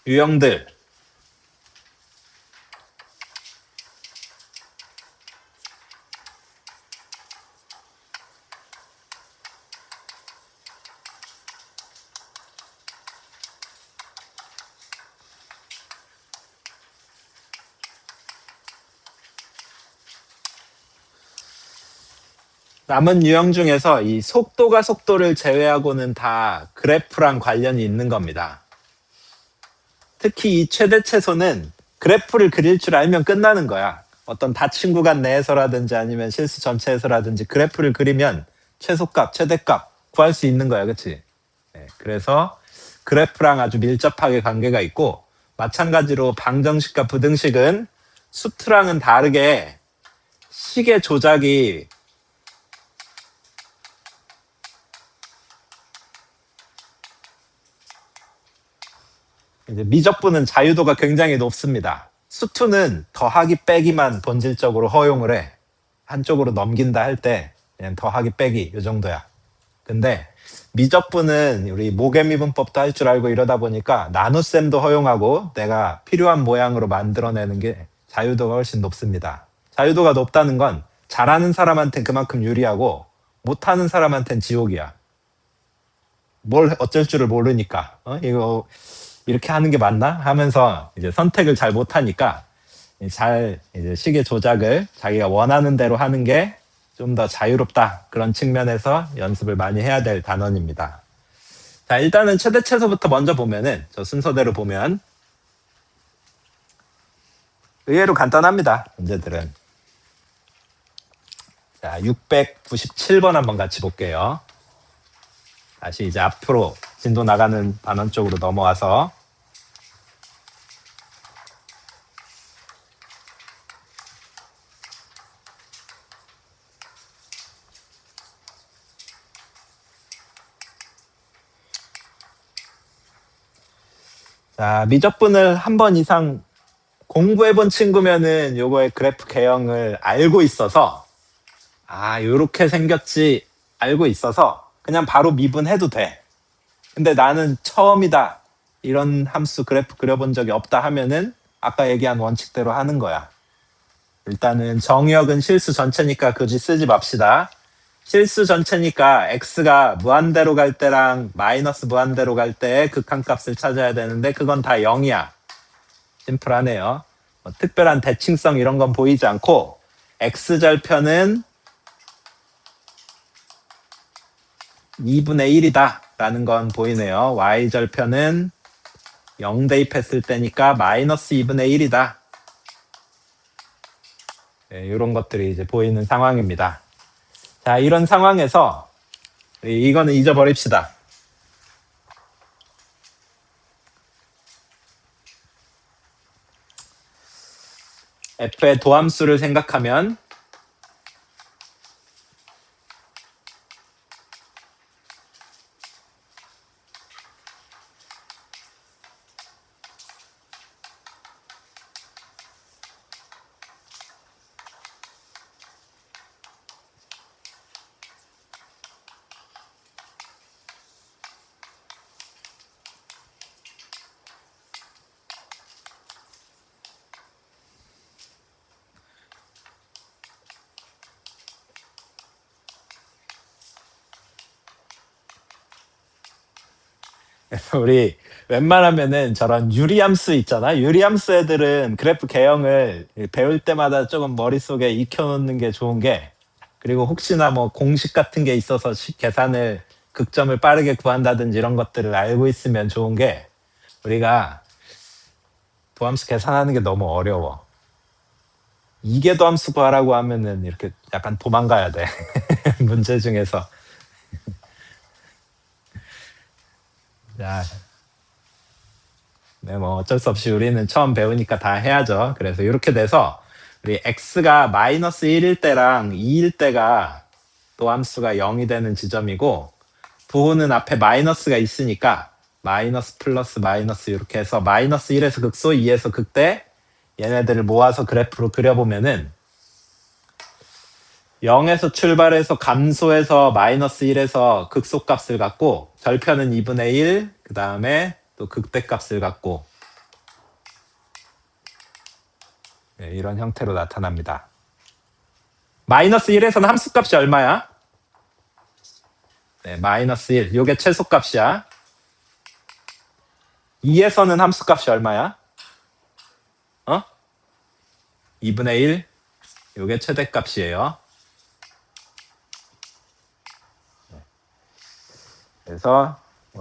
유형들 남은 유형 중에서 이 속도가 속도를 제외하고는 다 그래프랑 관련이 있는 겁니다. 특히 이 최대체소는 그래프를 그릴 줄 알면 끝나는 거야. 어떤 닫힌 구간 내에서라든지 아니면 실수 전체에서라든지 그래프를 그리면 최소값, 최대값 구할 수 있는 거야. 그치? 네, 그래서 그래프랑 아주 밀접하게 관계가 있고 마찬가지로 방정식과 부등식은 수트랑은 다르게 식의 조작이 이제 미적분은 자유도가 굉장히 높습니다. 수투는 더하기 빼기만 본질적으로 허용을 해. 한쪽으로 넘긴다 할 때 그냥 더하기 빼기 이 정도야. 근데 미적분은 우리 모개미분법도 할 줄 알고 이러다 보니까 나눗셈도 허용하고 내가 필요한 모양으로 만들어내는 게 자유도가 훨씬 높습니다. 자유도가 높다는 건 잘하는 사람한텐 그만큼 유리하고 못하는 사람한텐 지옥이야. 뭘 어쩔 줄을 모르니까 이거 이렇게 하는 게 맞나 하면서 이제 선택을 잘 못하니까 잘 이제 시계 조작을 자기가 원하는 대로 하는 게 좀 더 자유롭다. 그런 측면에서 연습을 많이 해야 될 단원입니다. 자, 일단은 최대체수부터 먼저 보면은 저 순서대로 보면 의외로 간단합니다. 문제들은. 자, 697번 한번 같이 볼게요. 다시 이제 앞으로 진도 나가는 단원 쪽으로 넘어와서 자, 미적분을 한 번 이상 공부해본 친구면은 요거의 그래프 개형을 알고 있어서 요렇게 생겼지 알고 있어서 그냥 바로 미분해도 돼. 근데 나는 처음이다. 이런 함수 그래프 그려본 적이 없다 하면은 아까 얘기한 원칙대로 하는 거야. 일단은 정의역은 실수 전체니까 굳이 쓰지 맙시다. 실수 전체니까 x가 무한대로 갈 때랑 마이너스 무한대로 갈 때의 극한값을 찾아야 되는데 그건 다 0이야. 심플하네요. 특별한 대칭성 이런 건 보이지 않고 x절편은 2분의 1이다 라는 건 보이네요. y절편은 0 대입했을 때니까 마이너스 2분의 1이다. 네, 이런 것들이 이제 보이는 상황입니다. 자, 이런 상황에서 이거는 잊어버립시다. f의 도함수를 생각하면 우리 웬만하면은 저런 유리함수 있잖아. 유리함수 애들은 그래프 개형을 배울 때마다 조금 머릿속에 익혀놓는 게 좋은 게 그리고 혹시나 뭐 공식 같은 게 있어서 계산을 극점을 빠르게 구한다든지 이런 것들을 알고 있으면 좋은 게 우리가 도함수 계산하는 게 너무 어려워. 이게 도함수 구하라고 하면은 이렇게 약간 도망가야 돼. 문제 중에서. 자, 네, 뭐 어쩔 수 없이 우리는 처음 배우니까 다 해야죠. 그래서 이렇게 돼서 우리 x가 마이너스 1일 때랑 2일 때가 도함수가 0이 되는 지점이고 부호는 앞에 마이너스가 있으니까 마이너스 플러스 마이너스 이렇게 해서 마이너스 1에서 극소 2에서 극대 얘네들을 모아서 그래프로 그려보면은 0에서 출발해서 감소해서 마이너스 1에서 극소값을 갖고 절편은 2분의 1, 그 다음에 또 극대값을 갖고 네, 이런 형태로 나타납니다. 마이너스 1에서는 함수값이 얼마야? 네, 마이너스 1. 요게 최소값이야. 2에서는 함수값이 얼마야? 2분의 1. 요게 최대값이에요. 그래서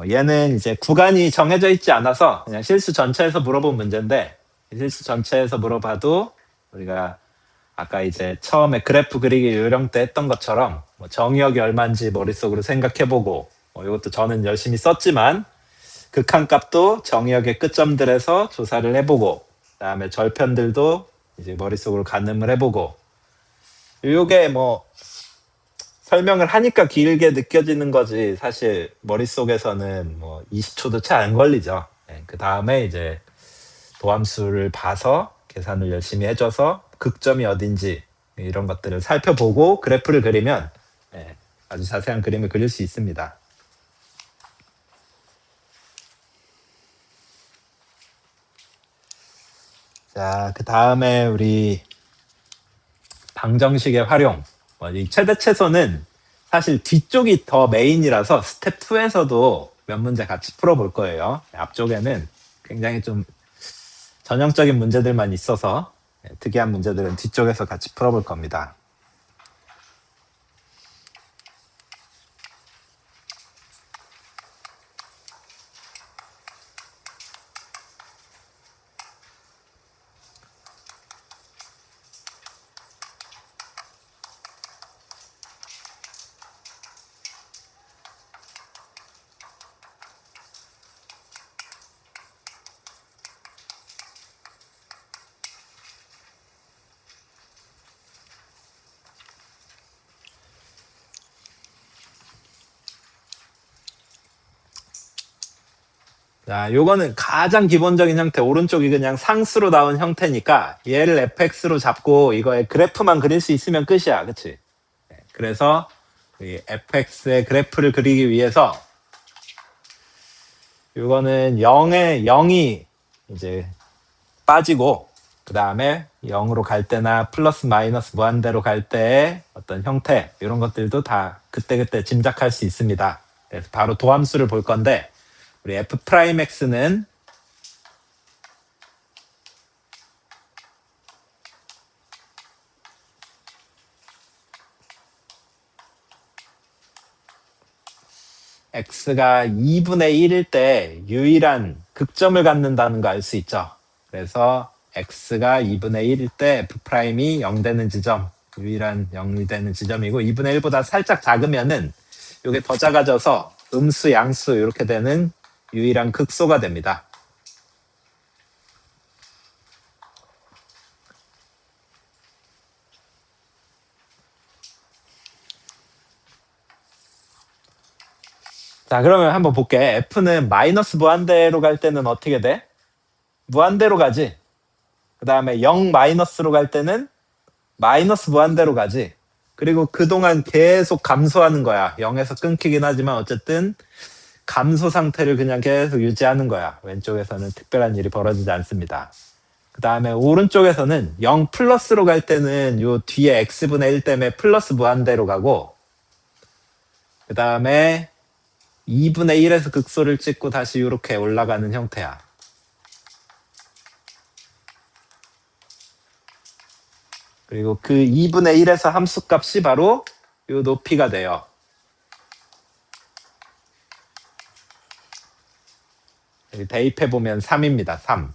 얘는 이제 구간이 정해져 있지 않아서 그냥 실수 전체에서 물어본 문제인데 실수 전체에서 물어봐도 우리가 아까 이제 처음에 그래프 그리기 요령 때 했던 것처럼 정의역이 얼마인지 머릿속으로 생각해보고 이것도 저는 열심히 썼지만 극한값도 정의역의 끝점들에서 조사를 해보고 그다음에 절편들도 이제 머릿속으로 가늠을 해보고 요게 뭐 설명을 하니까 길게 느껴지는 거지 사실 머릿속에서는 뭐 20초도 채 안 걸리죠. 네, 그 다음에 이제 도함수를 봐서 계산을 열심히 해줘서 극점이 어딘지 이런 것들을 살펴보고 그래프를 그리면 아주 자세한 그림을 그릴 수 있습니다. 자, 그 다음에 우리 방정식의 활용. 이 최대 최소는 사실 뒤쪽이 더 메인이라서 스텝 2에서도 몇 문제 같이 풀어볼 거예요. 앞쪽에는 굉장히 좀 전형적인 문제들만 있어서 특이한 문제들은 뒤쪽에서 같이 풀어볼 겁니다. 자, 요거는 가장 기본적인 형태, 오른쪽이 그냥 상수로 나온 형태니까 얘를 fx로 잡고 이거의 그래프만 그릴 수 있으면 끝이야. 그치? 그래서 이 fx의 그래프를 그리기 위해서 요거는 0이 이제 빠지고 그 다음에 0으로 갈 때나 플러스 마이너스 무한대로 갈 때의 어떤 형태 이런 것들도 다 그때그때 짐작할 수 있습니다. 그래서 바로 도함수를 볼 건데 우리 f'x는 x가 2분의 1일 때 유일한 극점을 갖는다는 거 알 수 있죠. 그래서 x가 2분의 1일 때 f'이 0 되는 지점, 유일한 0이 되는 지점이고 2분의 1보다 살짝 작으면은 이게 더 작아져서 음수, 양수 이렇게 되는 유일한 극소가 됩니다. 자, 그러면 한번 볼게. f는 마이너스 무한대로 갈 때는 어떻게 돼? 무한대로 가지. 그 다음에 0 마이너스로 갈 때는 마이너스 무한대로 가지. 그리고 그동안 계속 감소하는 거야. 0에서 끊기긴 하지만 어쨌든 감소 상태를 그냥 계속 유지하는 거야. 왼쪽에서는 특별한 일이 벌어지지 않습니다. 그 다음에 오른쪽에서는 0 플러스로 갈 때는 요 뒤에 x분의 1 때문에 플러스 무한대로 가고 그 다음에 2분의 1에서 극소를 찍고 다시 이렇게 올라가는 형태야. 그리고 그 2분의 1에서 함수값이 바로 이 높이가 돼요. 여기 대입해보면 3입니다. 3.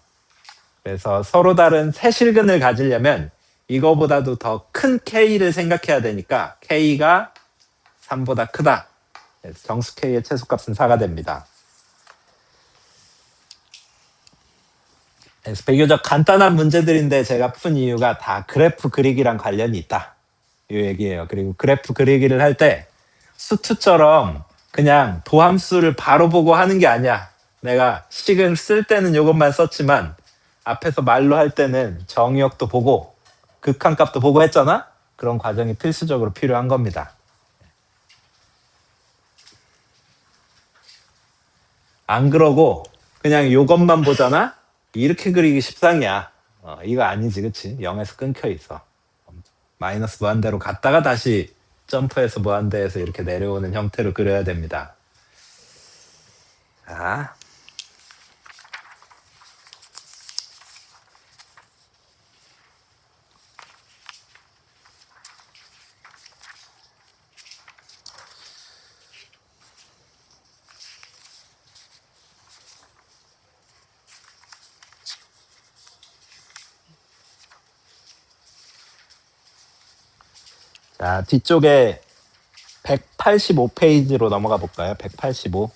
그래서 서로 다른 세실근을 가지려면 이거보다도 더 큰 K를 생각해야 되니까 K가 3보다 크다. 그래서 정수 K의 최소값은 4가 됩니다. 그래서 비교적 간단한 문제들인데 제가 푼 이유가 다 그래프 그리기랑 관련이 있다. 이 얘기예요. 그리고 그래프 그리기를 할 때 수투처럼 그냥 도함수를 바로 보고 하는 게 아니야. 내가 식을 쓸 때는 이것만 썼지만 앞에서 말로 할 때는 정의역도 보고 극한값도 보고 했잖아? 그런 과정이 필수적으로 필요한 겁니다. 안 그러고 그냥 이것만 보잖아? 이렇게 그리기 십상이야. 이거 아니지, 그치? 0에서 끊겨 있어. 마이너스 무한대로 갔다가 다시 점프해서 무한대에서 이렇게 내려오는 형태로 그려야 됩니다. 자, 자, 뒤쪽에 185페이지로 넘어가 볼까요? 185.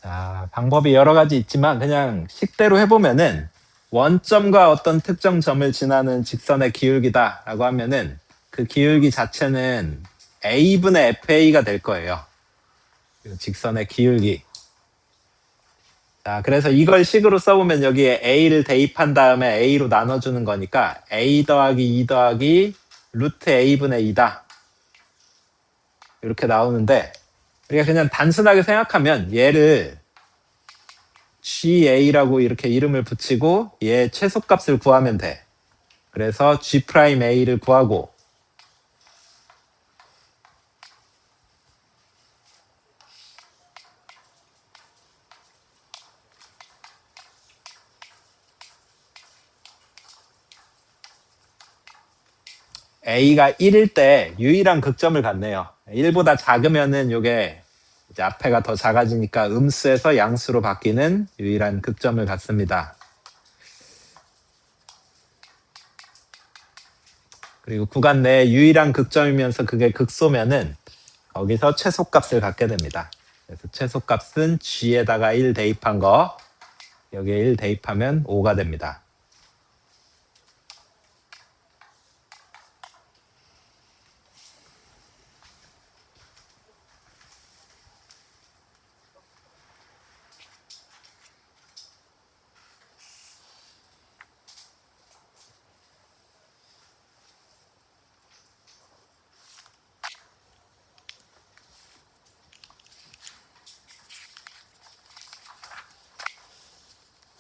자, 방법이 여러 가지 있지만 그냥 식대로 해보면은 원점과 어떤 특정 점을 지나는 직선의 기울기다라고 하면은 그 기울기 자체는 a분의 fa가 될 거예요. 그 직선의 기울기. 자, 그래서 이걸 식으로 써보면 여기에 a를 대입한 다음에 a로 나눠주는 거니까 a 더하기 2 더하기 루트 a분의 2다. 이렇게 나오는데 우리가 그냥 단순하게 생각하면 얘를 GA라고 이렇게 이름을 붙이고 얘 최소값을 구하면 돼. 그래서 G'A를 구하고 A가 1일 때 유일한 극점을 갖네요. 1보다 작으면은 요게 이제 앞에가 더 작아지니까 음수에서 양수로 바뀌는 유일한 극점을 갖습니다. 그리고 구간 내 유일한 극점이면서 그게 극소면은 거기서 최소값을 갖게 됩니다. 그래서 최소값은 G에다가 1 대입한 거 여기에 1 대입하면 5가 됩니다.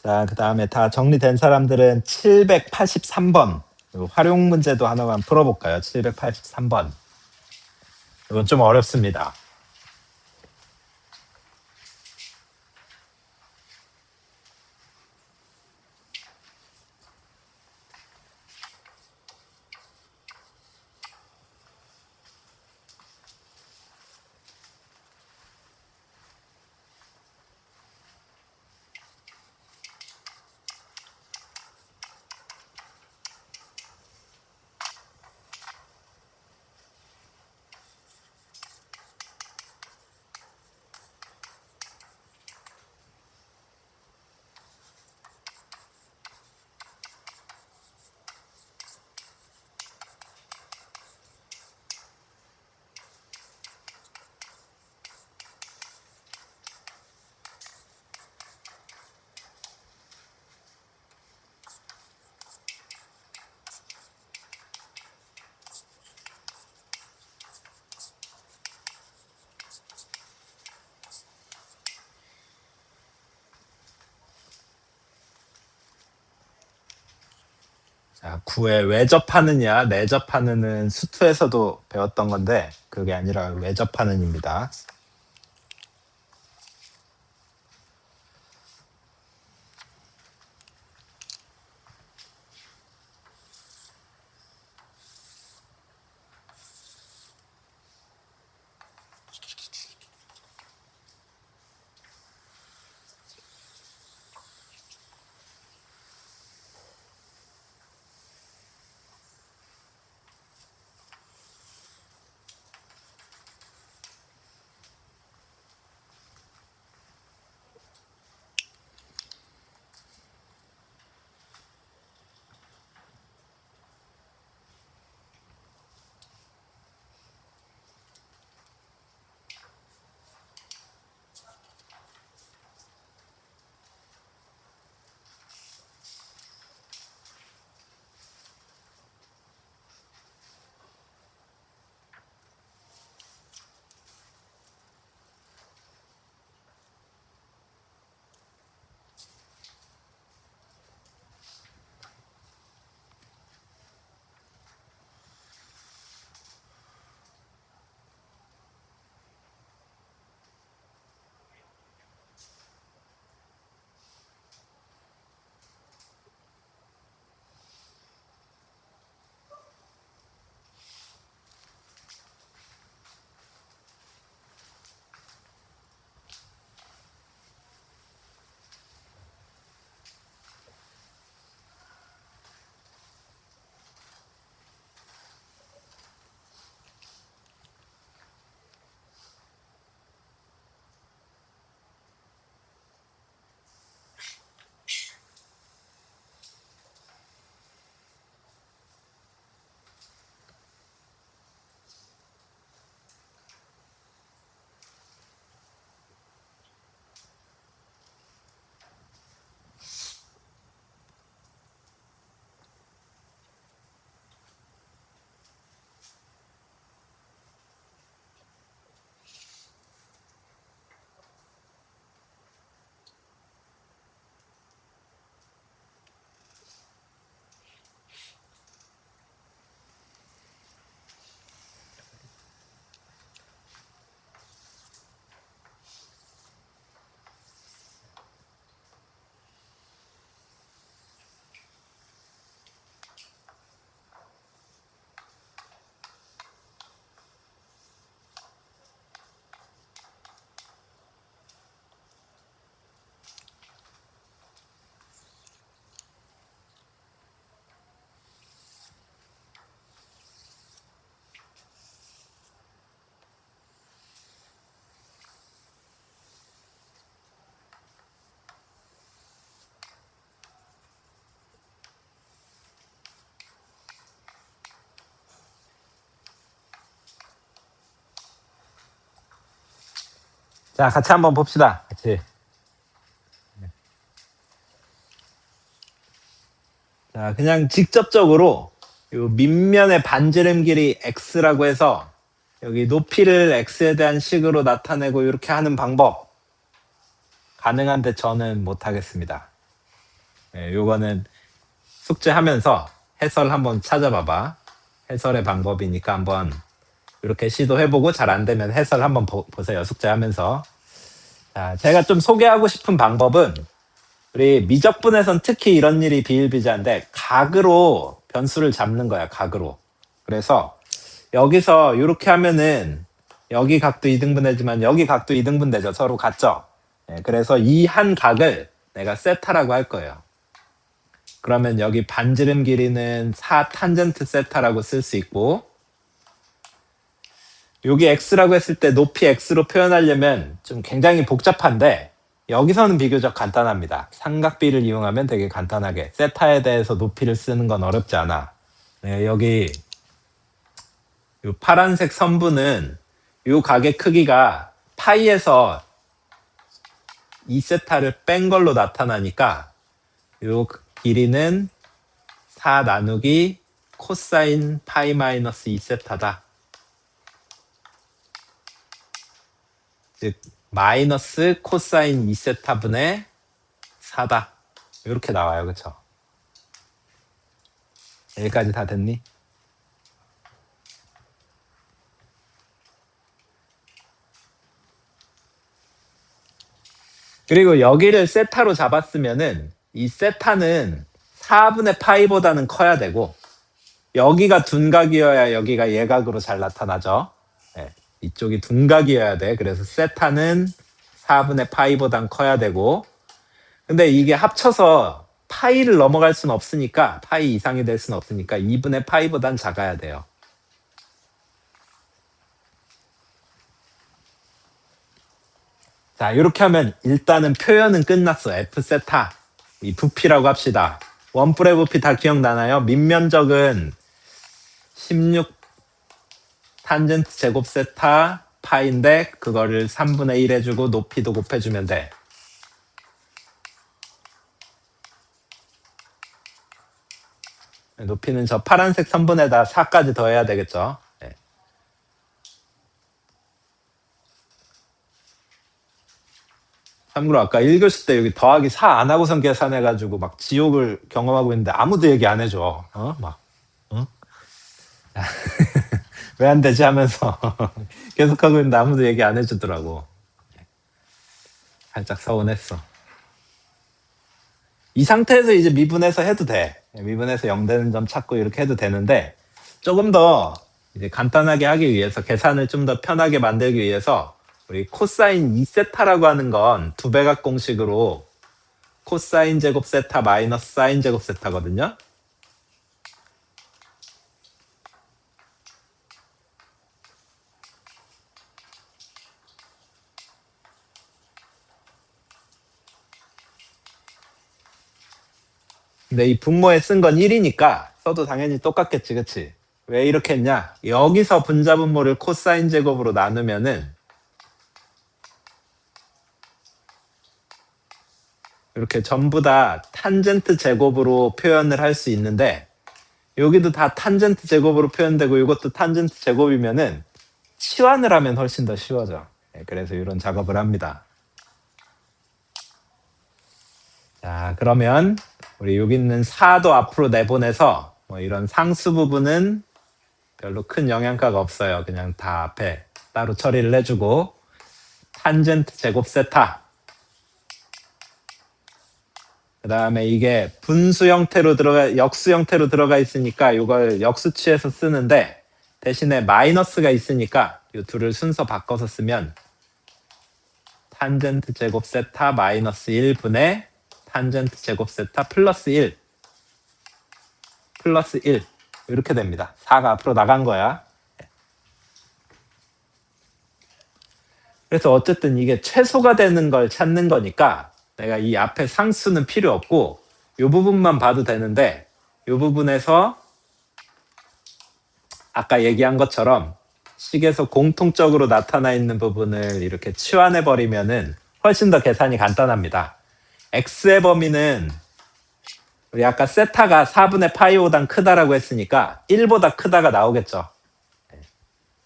자, 그 다음에 다 정리된 사람들은 783번. 활용 문제도 하나만 풀어볼까요? 783번. 이건 좀 어렵습니다. 자, 9에 왜 접하느냐, 내접하느는 수투에서도 배웠던 건데 그게 아니라 왜 접하느입니다. 자, 같이 한번 봅시다. 같이. 자, 그냥 직접적으로 요 밑면의 반지름 길이 x라고 해서 여기 높이를 x에 대한 식으로 나타내고 이렇게 하는 방법 가능한데 저는 못하겠습니다. 네, 요거는 숙제하면서 해설 한번 찾아봐봐. 해설의 방법이니까 한번 이렇게 시도해보고 잘 안 되면 해설 한번 보세요. 숙제하면서. 자, 제가 좀 소개하고 싶은 방법은 우리 미적분에선 특히 이런 일이 비일비재한데 각으로 변수를 잡는 거야. 각으로. 그래서 여기서 이렇게 하면은 여기 각도 2등분되지만 여기 각도 2등분 되죠. 서로 같죠. 네, 그래서 이 한 각을 내가 세타라고 할 거예요. 그러면 여기 반지름 길이는 4 탄젠트 세타라고 쓸 수 있고 여기 x라고 했을 때 높이 x로 표현하려면 좀 굉장히 복잡한데 여기서는 비교적 간단합니다. 삼각비를 이용하면 되게 간단하게 세타에 대해서 높이를 쓰는 건 어렵지 않아. 네, 여기 이 파란색 선분은 이 각의 크기가 파이에서 2세타를 뺀 걸로 나타나니까 이 길이는 4 나누기 코사인 파이 마이너스 2세타다. 즉 마이너스 코사인 2세타분의 4다. 이렇게 나와요. 그쵸? 여기까지 다 됐니? 그리고 여기를 세타로 잡았으면은 이 세타는 4분의 파이보다는 커야 되고 여기가 둔각이어야 여기가 예각으로 잘 나타나죠. 네, 이쪽이 둔각이어야 돼. 그래서 세타는 4분의 파이보단 커야 되고 근데 이게 합쳐서 파이를 넘어갈 수는 없으니까 파이 이상이 될 수는 없으니까 2분의 파이보단 작아야 돼요. 자, 이렇게 하면 일단은 표현은 끝났어. F 세타. 이 부피라고 합시다. 원뿔의 부피 다 기억나나요? 밑면적은 16 탄젠트 제곱 세타 파인데 그거를 3분의 1 해주고 높이도 곱해주면 돼. 높이는 저 파란색 선분에다 4까지 더해야 되겠죠. 네. 참고로 아까 1교시 때 여기 더하기 4 안 하고선 계산해가지고 막 지옥을 경험하고 있는데 아무도 얘기 안 해줘. 왜 안 되지 하면서 계속하고 있는데 아무도 얘기 안 해주더라고. 살짝 서운했어. 이 상태에서 이제 미분해서 해도 돼. 미분해서 0 되는 점 찾고 이렇게 해도 되는데 조금 더 이제 간단하게 하기 위해서 계산을 좀 더 편하게 만들기 위해서 우리 코사인 2세타라고 하는 건 두배각 공식으로 코사인 제곱 세타 마이너스 사인 제곱 세타거든요. 근데 이 분모에 쓴 건 1이니까 써도 당연히 똑같겠지, 그치? 왜 이렇게 했냐? 여기서 분자분모를 코사인 제곱으로 나누면은 이렇게 전부 다 탄젠트 제곱으로 표현을 할 수 있는데 여기도 다 탄젠트 제곱으로 표현되고 이것도 탄젠트 제곱이면은 치환을 하면 훨씬 더 쉬워져. 그래서 이런 작업을 합니다. 자, 그러면 우리 여기 있는 4도 앞으로 내보내서 뭐 이런 상수 부분은 별로 큰 영향가가 없어요. 그냥 다 앞에 따로 처리를 해주고 탄젠트 제곱 세타 그 다음에 이게 분수 형태로 역수 형태로 들어가 있으니까 이걸 역수치해서 쓰는데 대신에 마이너스가 있으니까 이 둘을 순서 바꿔서 쓰면 탄젠트 제곱 세타 마이너스 1분의 탄젠트 제곱 세타 플러스 1 플러스 1 이렇게 됩니다. 4가 앞으로 나간 거야. 그래서 어쨌든 이게 최소가 되는 걸 찾는 거니까 내가 이 앞에 상수는 필요 없고 이 부분만 봐도 되는데 이 부분에서 아까 얘기한 것처럼 식에서 공통적으로 나타나 있는 부분을 이렇게 치환해 버리면은 훨씬 더 계산이 간단합니다. x의 범위는 우리 아까 세타가 4분의 파이 5단 크다라고 했으니까 1보다 크다가 나오겠죠.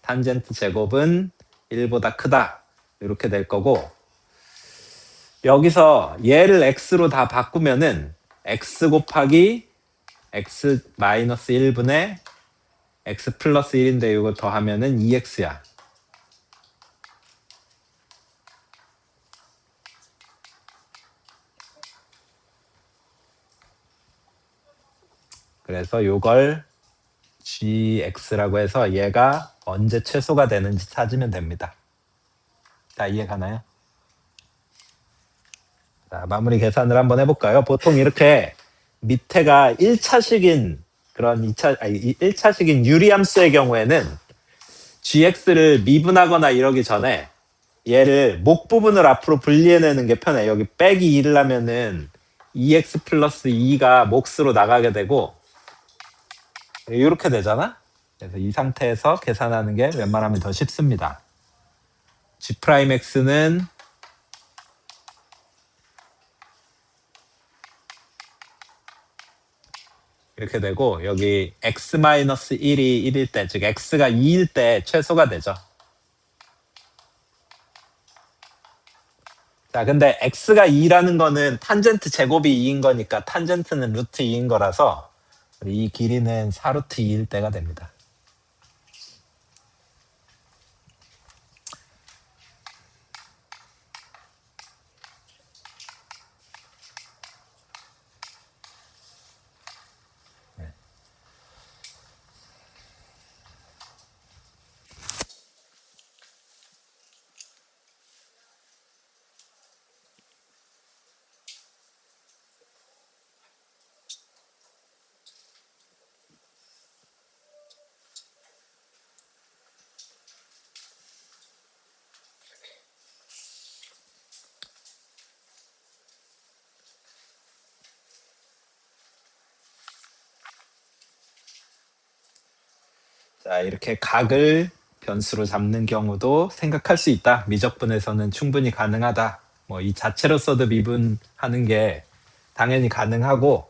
탄젠트 제곱은 1보다 크다. 이렇게 될 거고, 여기서 얘를 x로 다 바꾸면은 x 곱하기 x 마이너스 1분의 x 플러스 1인데 이거 더하면은 2x야. 그래서 이걸 gx라고 해서 얘가 언제 최소가 되는지 찾으면 됩니다. 자, 이해가나요? 자, 마무리 계산을 한번 해볼까요? 보통 이렇게 밑에가 1차식인 그런 1차식인 유리함수의 경우에는 gx를 미분하거나 이러기 전에 얘를 목 부분을 앞으로 분리해내는 게 편해. 여기 빼기 2를 하면은 2x 플러스 2가 몫으로 나가게 되고 이렇게 되잖아? 그래서 이 상태에서 계산하는 게 웬만하면 더 쉽습니다. g'x는 이렇게 되고 여기 x-1이 1일 때, 즉 x가 2일 때 최소가 되죠. 자, 근데 x가 2라는 거는 탄젠트 제곱이 2인 거니까 탄젠트는 루트 2인 거라서 이 길이는 4루트 2일 때가 됩니다. 자, 이렇게 각을 변수로 잡는 경우도 생각할 수 있다. 미적분에서는 충분히 가능하다. 뭐 이 자체로서도 미분하는 게 당연히 가능하고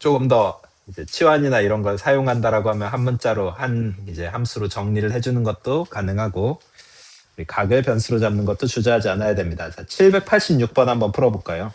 조금 더 이제 치환이나 이런 걸 사용한다라고 하면 한 문자로 한 이제 함수로 정리를 해주는 것도 가능하고 우리 각을 변수로 잡는 것도 주저하지 않아야 됩니다. 자, 786번 한번 풀어볼까요?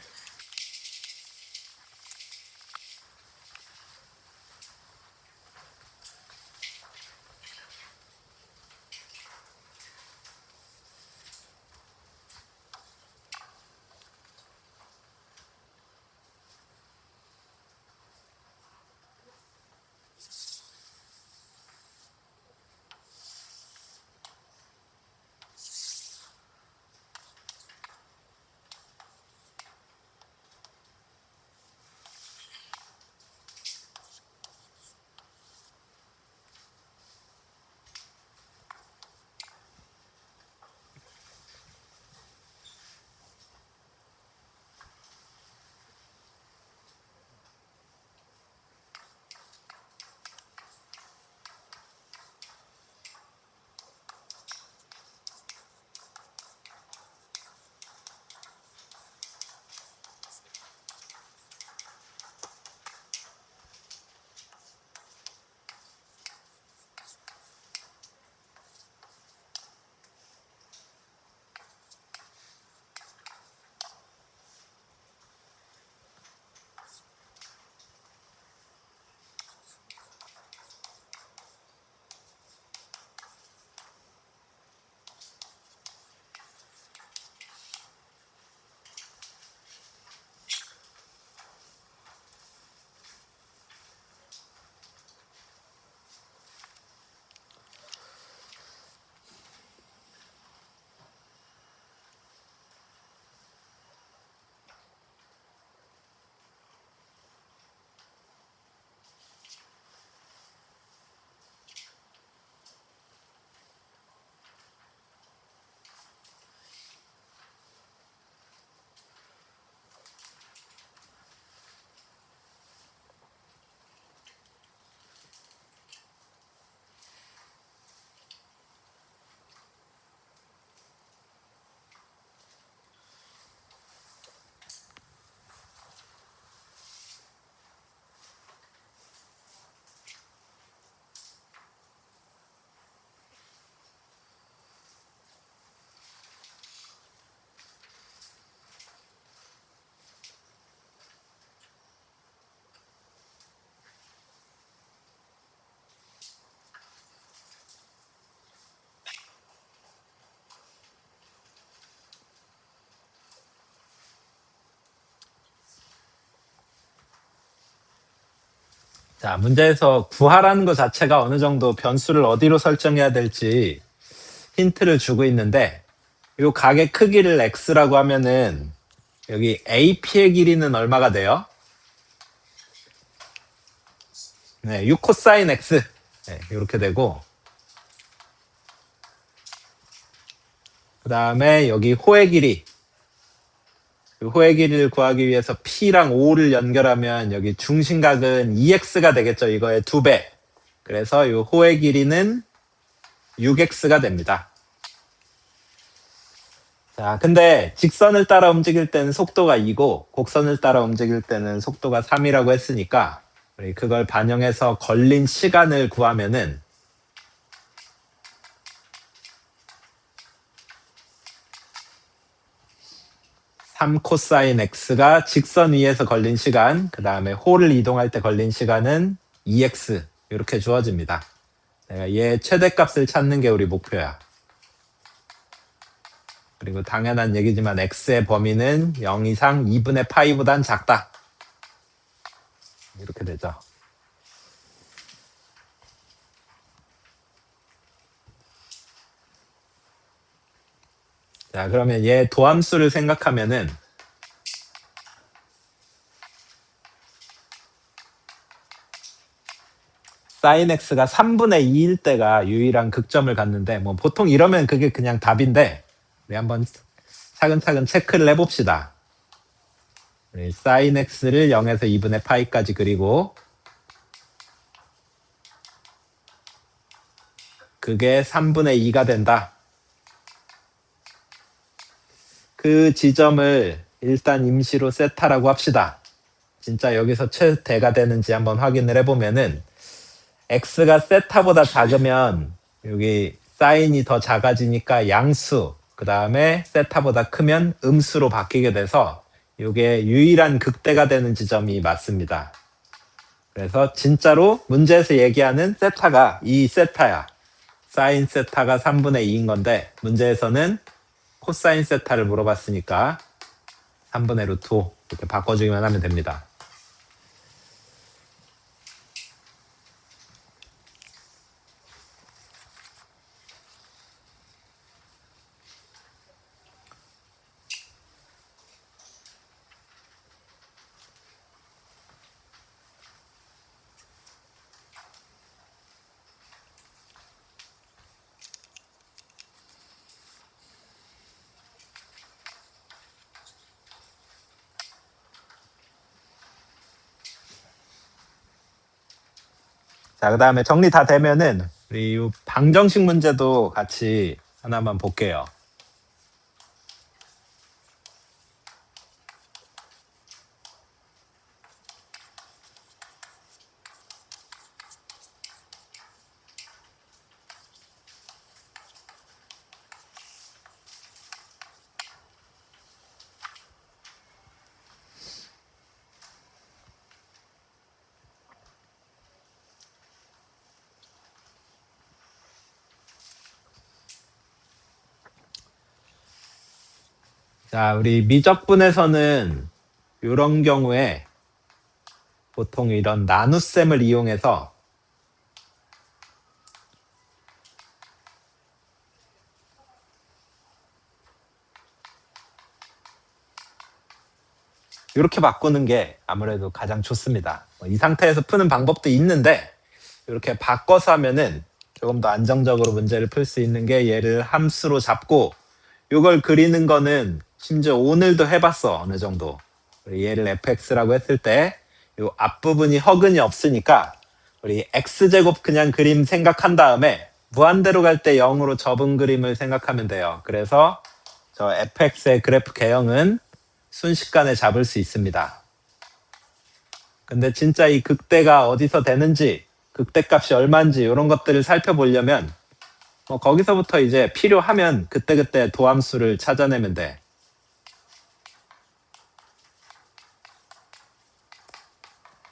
자, 문제에서 구하라는 것 자체가 어느 정도 변수를 어디로 설정해야 될지 힌트를 주고 있는데, 이 각의 크기를 x라고 하면은 여기 AP의 길이는 얼마가 돼요? 네, 6 코사인 x. 네, 이렇게 되고, 그 다음에 여기 호의 길이. 그 호의 길이를 구하기 위해서 P랑 O를 연결하면 여기 중심각은 2x가 되겠죠. 이거의 2배. 그래서 이 호의 길이는 6x가 됩니다. 자, 근데 직선을 따라 움직일 때는 속도가 2고 곡선을 따라 움직일 때는 속도가 3이라고 했으니까 우리 그걸 반영해서 걸린 시간을 구하면은 3 코사인 x가 직선 위에서 걸린 시간, 그 다음에 호를 이동할 때 걸린 시간은 2x 이렇게 주어집니다. 내가 얘 최대값을 찾는 게 우리 목표야. 그리고 당연한 얘기지만 x의 범위는 0 이상 2분의 파이보단 작다. 이렇게 되죠. 자, 그러면 얘 도함수를 생각하면은 sin x가 3분의 2일 때가 유일한 극점을 갖는데 뭐 보통 이러면 그게 그냥 답인데 우리 한번 차근차근 체크를 해봅시다. sin x를 0에서 2분의 파이까지 그리고 그게 3분의 2가 된다. 그 지점을 일단 임시로 세타라고 합시다. 진짜 여기서 최대가 되는지 한번 확인을 해보면은 x가 세타보다 작으면 여기 사인이 더 작아지니까 양수, 그 다음에 세타보다 크면 음수로 바뀌게 돼서 이게 유일한 극대가 되는 지점이 맞습니다. 그래서 진짜로 문제에서 얘기하는 세타가 이 세타야. 사인 세타가 3분의 2인 건데 문제에서는 코사인 세타를 물어봤으니까 3분의 루트 5 이렇게 바꿔주기만 하면 됩니다. 자, 그 다음에 정리 다 되면은 우리 이 방정식 문제도 같이 하나만 볼게요. 자, 우리 미적분에서는 이런 경우에 보통 이런 나눗셈을 이용해서 이렇게 바꾸는 게 아무래도 가장 좋습니다. 이 상태에서 푸는 방법도 있는데 이렇게 바꿔서 하면은 조금 더 안정적으로 문제를 풀 수 있는 게 얘를 함수로 잡고 이걸 그리는 거는 심지어 오늘도 해봤어. 어느 정도. 얘를 fx라고 했을 때 이 앞부분이 허근이 없으니까 우리 x제곱 그냥 그림 생각한 다음에 무한대로 갈 때 0으로 접은 그림을 생각하면 돼요. 그래서 저 fx의 그래프 개형은 순식간에 잡을 수 있습니다. 근데 진짜 이 극대가 어디서 되는지 극대값이 얼마인지 이런 것들을 살펴보려면 거기서부터 이제 필요하면 그때그때 도함수를 찾아내면 돼.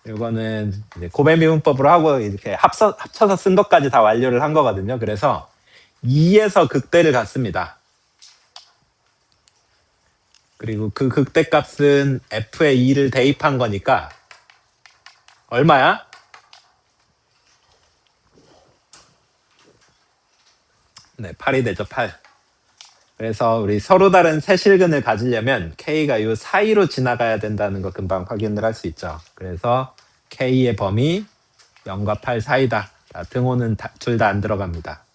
이거는 이제 고배미분법으로 하고 이렇게 합쳐서 쓴 것까지 다 완료를 한 거거든요. 그래서 2에서 극대를 갖습니다. 그리고 그 극대값은 f의 2를 대입한 거니까 얼마야? 네, 8이 되죠, 8. 그래서 우리 서로 다른 세 실근을 가지려면 K가 이 사이로 지나가야 된다는 거 금방 확인을 할 수 있죠. 그래서 K의 범위 0과 8 사이다. 자, 등호는 둘 다 안 들어갑니다.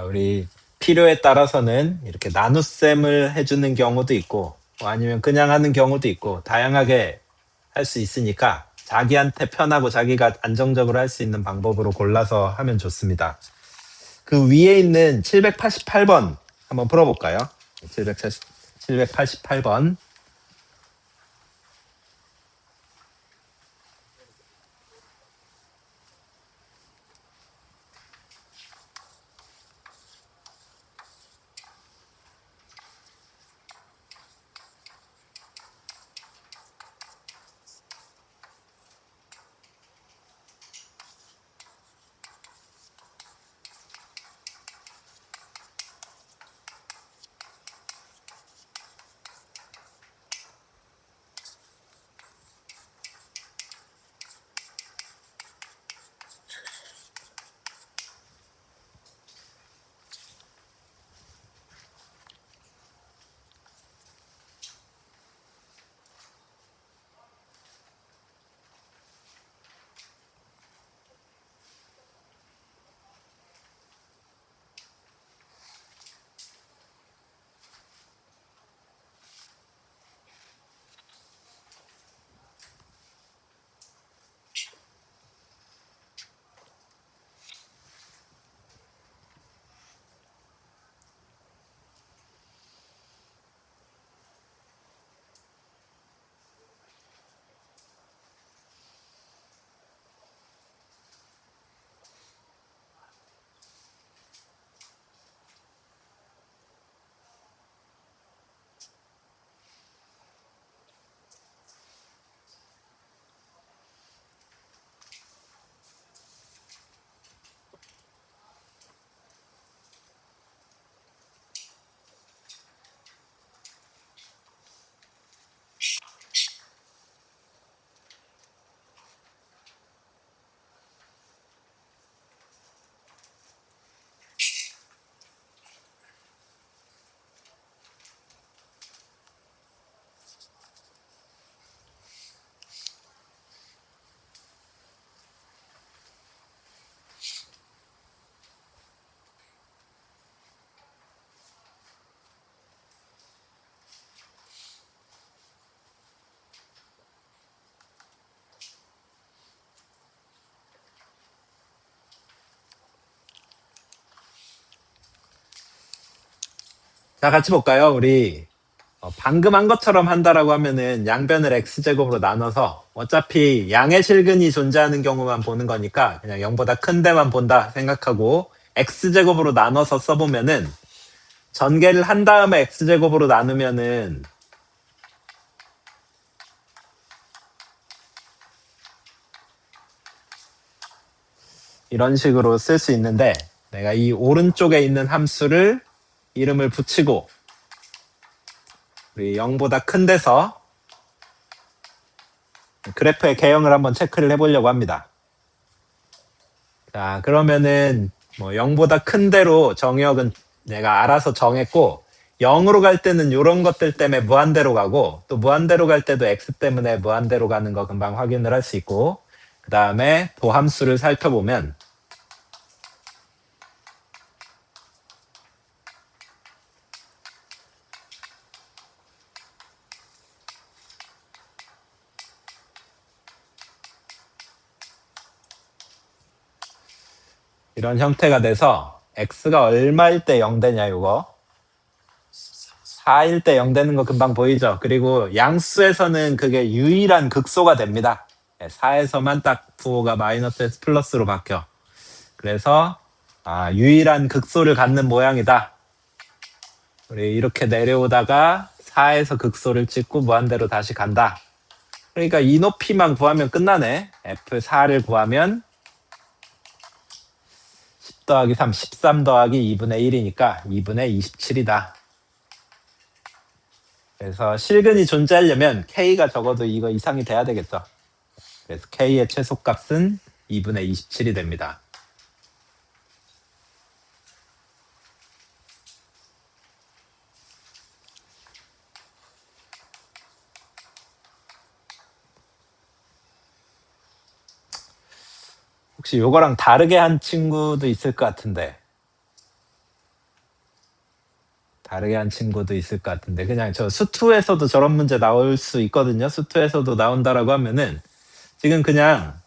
우리 필요에 따라서는 이렇게 나눗셈을 해주는 경우도 있고, 뭐 아니면 그냥 하는 경우도 있고, 다양하게 할 수 있으니까 자기한테 편하고 자기가 안정적으로 할 수 있는 방법으로 골라서 하면 좋습니다. 그 위에 있는 788번 한번 풀어볼까요? 788번. 자, 같이 볼까요? 우리 방금 한 것처럼 한다라고 하면은 양변을 x제곱으로 나눠서 어차피 양의 실근이 존재하는 경우만 보는 거니까 그냥 0보다 큰 데만 본다 생각하고 x제곱으로 나눠서 써보면은 전개를 한 다음에 x제곱으로 나누면은 이런 식으로 쓸 수 있는데 내가 이 오른쪽에 있는 함수를 이름을 붙이고 우리 0보다 큰 데서 그래프의 개형을 한번 체크를 해보려고 합니다. 자, 그러면은 뭐 0보다 큰 대로 정의역은 내가 알아서 정했고 0으로 갈 때는 이런 것들 때문에 무한대로 가고 또 무한대로 갈 때도 x 때문에 무한대로 가는 거 금방 확인을 할 수 있고 그 다음에 도함수를 살펴보면 이런 형태가 돼서 x가 얼마일 때 0 되냐 이거 4일 때 0 되는 거 금방 보이죠. 그리고 양수에서는 그게 유일한 극소가 됩니다. 4에서만 딱 부호가 마이너스 플러스로 바뀌어. 그래서 유일한 극소를 갖는 모양이다. 우리 이렇게 내려오다가 4에서 극소를 찍고 무한대로 다시 간다. 그러니까 이 높이만 구하면 끝나네. F4를 구하면 10 더하기 3, 13 더하기 2분의 1이니까 2분의 27이다. 그래서 실근이 존재하려면 K가 적어도 이거 이상이 돼야 되겠죠. 그래서 K의 최소값은 2분의 27이 됩니다. 혹시 요거랑 다르게 한 친구도 있을 것 같은데. 그냥 저 수투에서도 저런 문제 나올 수 있거든요. 수투에서도 나온다라고 하면은 지금 그냥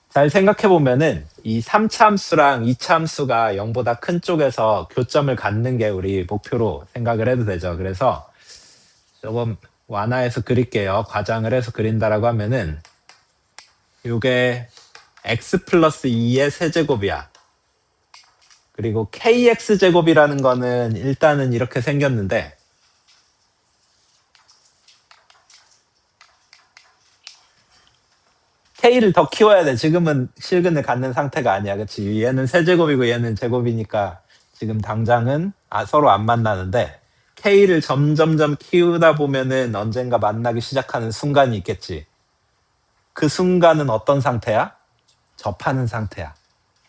잘 생각해 보면은 이 3차 함수랑 2차 함수가 0보다 큰 쪽에서 교점을 갖는 게 우리 목표로 생각을 해도 되죠. 그래서 조금 완화해서 그릴게요. 과장을 해서 그린다라고 하면은 요게 x 플러스 2의 세제곱이야. 그리고 kx 제곱이라는 거는 일단은 이렇게 생겼는데 k를 더 키워야 돼. 지금은 실근을 갖는 상태가 아니야. 그치? 얘는 세제곱이고 얘는 제곱이니까 지금 당장은 서로 안 만나는데 k를 점점점 키우다 보면은 언젠가 만나기 시작하는 순간이 있겠지. 그 순간은 어떤 상태야? 접하는 상태야.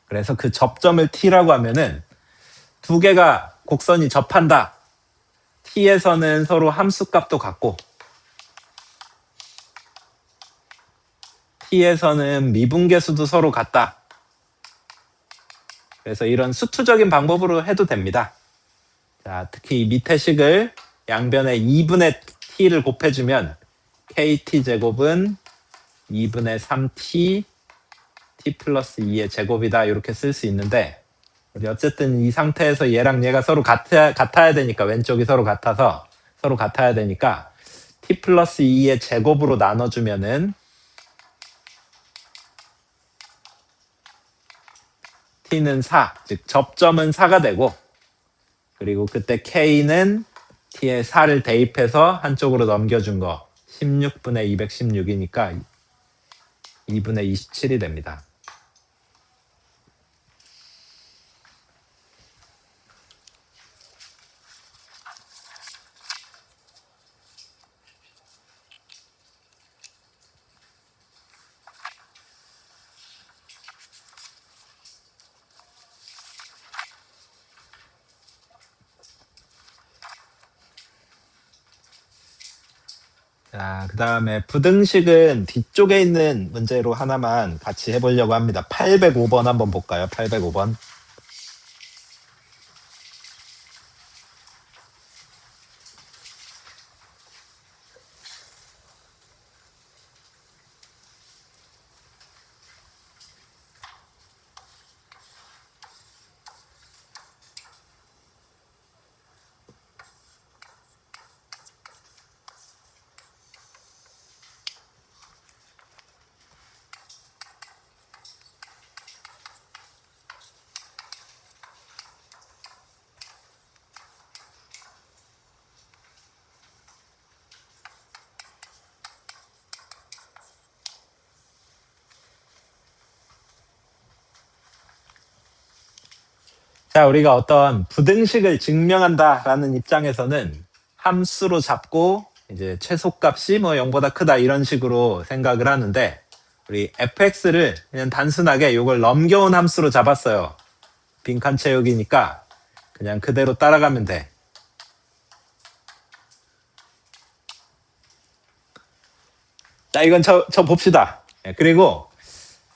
그래서 그 접점을 t라고 하면은 두 개가 곡선이 접한다. t에서는 서로 함수값도 같고 t에서는 미분계수도 서로 같다. 그래서 이런 수투적인 방법으로 해도 됩니다. 자, 특히 이 밑에 식을 양변에 2분의 t를 곱해주면 kt 제곱은 2분의 3t t 플러스 2의 제곱이다 이렇게 쓸 수 있는데 우리 어쨌든 이 상태에서 얘랑 얘가 서로 같아야 되니까 왼쪽이 서로 같아야 되니까 t 플러스 2의 제곱으로 나눠주면은 t는 4, 즉 접점은 4가 되고 그리고 그때 k는 t에 4를 대입해서 한쪽으로 넘겨준 거 16분의 216이니까 2분의 27이 됩니다. 자, 그 다음에 부등식은 뒤쪽에 있는 문제로 하나만 같이 해보려고 합니다. 805번 한번 볼까요? 805번. 자, 우리가 어떤 부등식을 증명한다라는 입장에서는 함수로 잡고 이제 최소값이 뭐 0보다 크다 이런 식으로 생각을 하는데 우리 fx를 그냥 단순하게 이걸 넘겨온 함수로 잡았어요. 빈칸 채우기니까 그냥 그대로 따라가면 돼. 자, 이건 저 봅시다. 그리고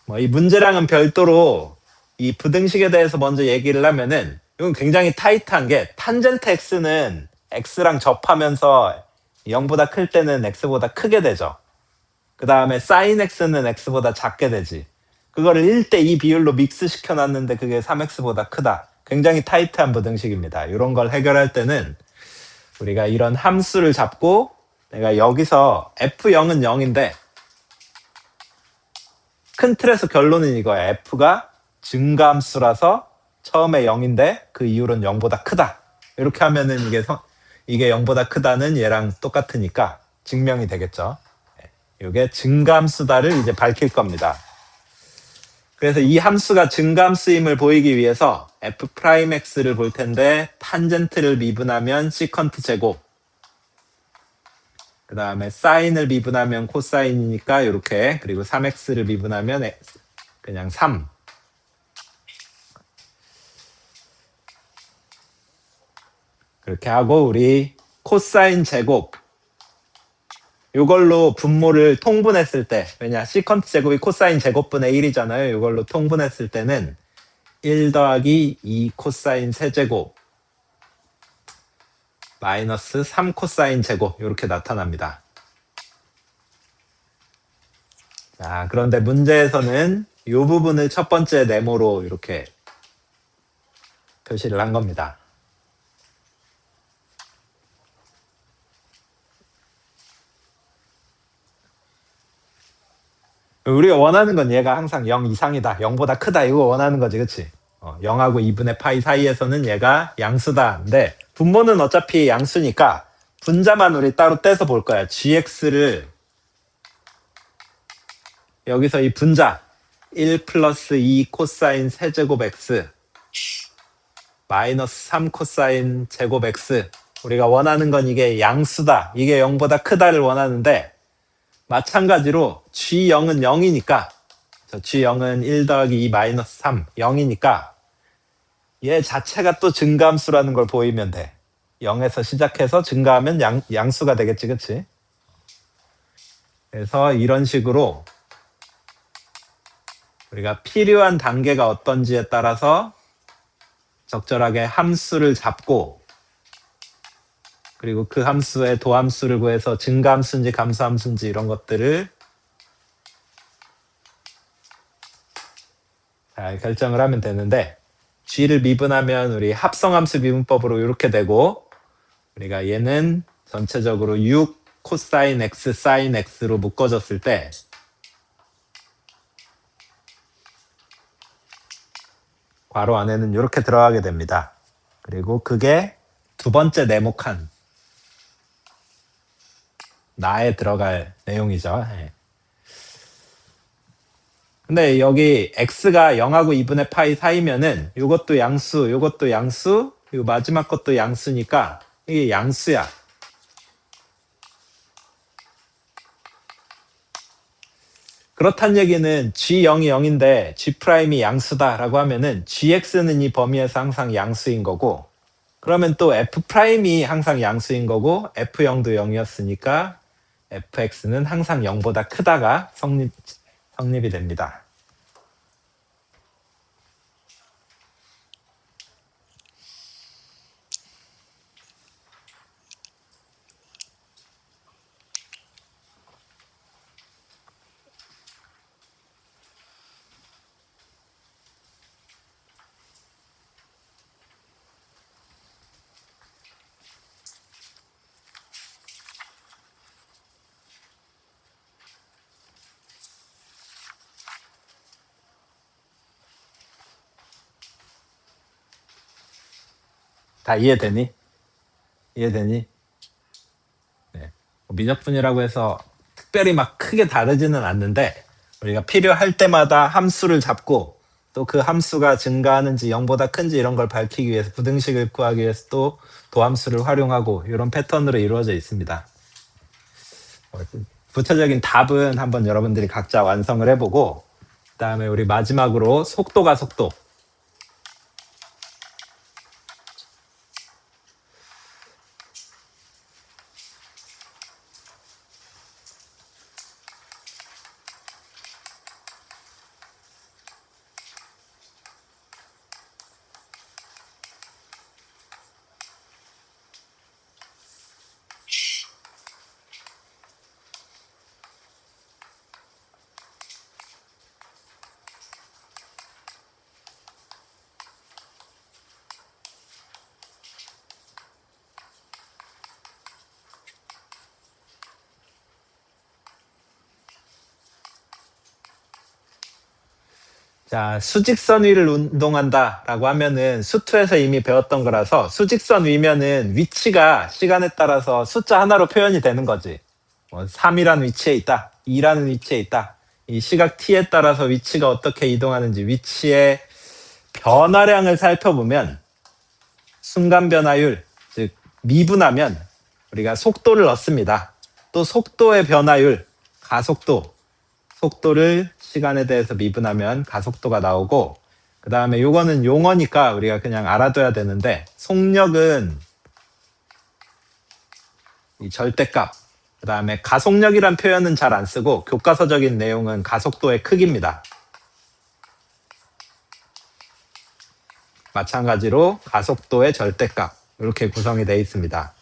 뭐 이 문제랑은 별도로 이 부등식에 대해서 먼저 얘기를 하면은 이건 굉장히 타이트한 게 탄젠트 x는 x랑 접하면서 0보다 클 때는 x보다 크게 되죠. 그 다음에 sin x는 x보다 작게 되지. 그거를 1대2 비율로 믹스 시켜놨는데 그게 3x보다 크다. 굉장히 타이트한 부등식입니다. 이런 걸 해결할 때는 우리가 이런 함수를 잡고 내가 여기서 f0은 0인데 큰 틀에서 결론은 이거야. f가 증가함수라서 처음에 0인데 그 이후로는 0보다 크다. 이렇게 하면은 이게 0보다 크다는 얘랑 똑같으니까 증명이 되겠죠. 이게 증가함수다를 이제 밝힐 겁니다. 그래서 이 함수가 증가함수임을 보이기 위해서 f'x를 볼 텐데 탄젠트를 미분하면 시컨트 제곱, 그 다음에 사인을 미분하면 코사인이니까 이렇게, 그리고 3x를 미분하면 그냥 3. 그렇게 하고 우리 코사인 제곱 이걸로 분모를 통분했을 때, 왜냐 시컨트 제곱이 코사인 제곱분의 1이잖아요. 이걸로 통분했을 때는 1 더하기 2 코사인 세제곱 마이너스 3 코사인 제곱 이렇게 나타납니다. 자, 그런데 문제에서는 이 부분을 첫 번째 네모로 이렇게 표시를 한 겁니다. 우리가 원하는 건 얘가 항상 0 이상이다, 0보다 크다, 이거 원하는 거지, 그치? 0하고 2분의 파이 사이에서는 얘가 양수다. 근데 분모는 어차피 양수니까 분자만 우리 따로 떼서 볼 거야. gx를 여기서 이 분자 1 플러스 2 코사인 세제곱 x 마이너스 3 코사인 제곱 x, 우리가 원하는 건 이게 양수다, 이게 0보다 크다를 원하는데, 마찬가지로 g0은 0이니까 g0은 1 더하기 2 마이너스 3 0이니까 얘 자체가 또 증가함수라는 걸 보이면 돼. 0에서 시작해서 증가하면 양수가 되겠지, 그치? 그래서 이런 식으로 우리가 필요한 단계가 어떤지에 따라서 적절하게 함수를 잡고, 그리고 그 함수의 도함수를 구해서 증가함수인지 감소함수인지 이런 것들을 잘 결정을 하면 되는데, g를 미분하면 우리 합성함수 미분법으로 이렇게 되고, 우리가 얘는 전체적으로 6 코사인 x 사인 x로 묶어졌을 때 괄호 안에는 이렇게 들어가게 됩니다. 그리고 그게 두 번째 네모칸 나에 들어갈 내용이죠. 예. 근데 여기 x가 0하고 2분의 파이 사이면은 이것도 양수, 이것도 양수, 그리고 마지막 것도 양수니까 이게 양수야. 그렇단 얘기는 g0이 0인데 g'이 양수다라고 하면은 gx는 이 범위에서 항상 양수인 거고, 그러면 또 f'이 항상 양수인 거고 f0도 0이었으니까 fx는 항상 0보다 크다가 성립이 됩니다. 다 이해되니? 이해되니? 네. 미적분이라고 해서 특별히 막 크게 다르지는 않는데, 우리가 필요할 때마다 함수를 잡고 또 그 함수가 증가하는지 0보다 큰지 이런 걸 밝히기 위해서, 부등식을 구하기 위해서 또 도함수를 활용하고 이런 패턴으로 이루어져 있습니다. 구체적인 답은 한번 여러분들이 각자 완성을 해보고, 그 다음에 우리 마지막으로 속도가 속도. 자, 수직선 위를 운동한다라고 하면은 수투에서 이미 배웠던 거라서 수직선 위면은 위치가 시간에 따라서 숫자 하나로 표현이 되는 거지. 3이라는 위치에 있다, 2라는 위치에 있다. 이 시각 t에 따라서 위치가 어떻게 이동하는지 위치의 변화량을 살펴보면 순간 변화율, 즉 미분하면 우리가 속도를 얻습니다. 또 속도의 변화율, 가속도, 속도를 시간에 대해서 미분하면 가속도가 나오고, 그 다음에 요거는 용어니까 우리가 그냥 알아둬야 되는데, 속력은 이 절대값, 그 다음에 가속력이란 표현은 잘 안 쓰고 교과서적인 내용은 가속도의 크기입니다. 마찬가지로 가속도의 절대값, 이렇게 구성이 되어 있습니다.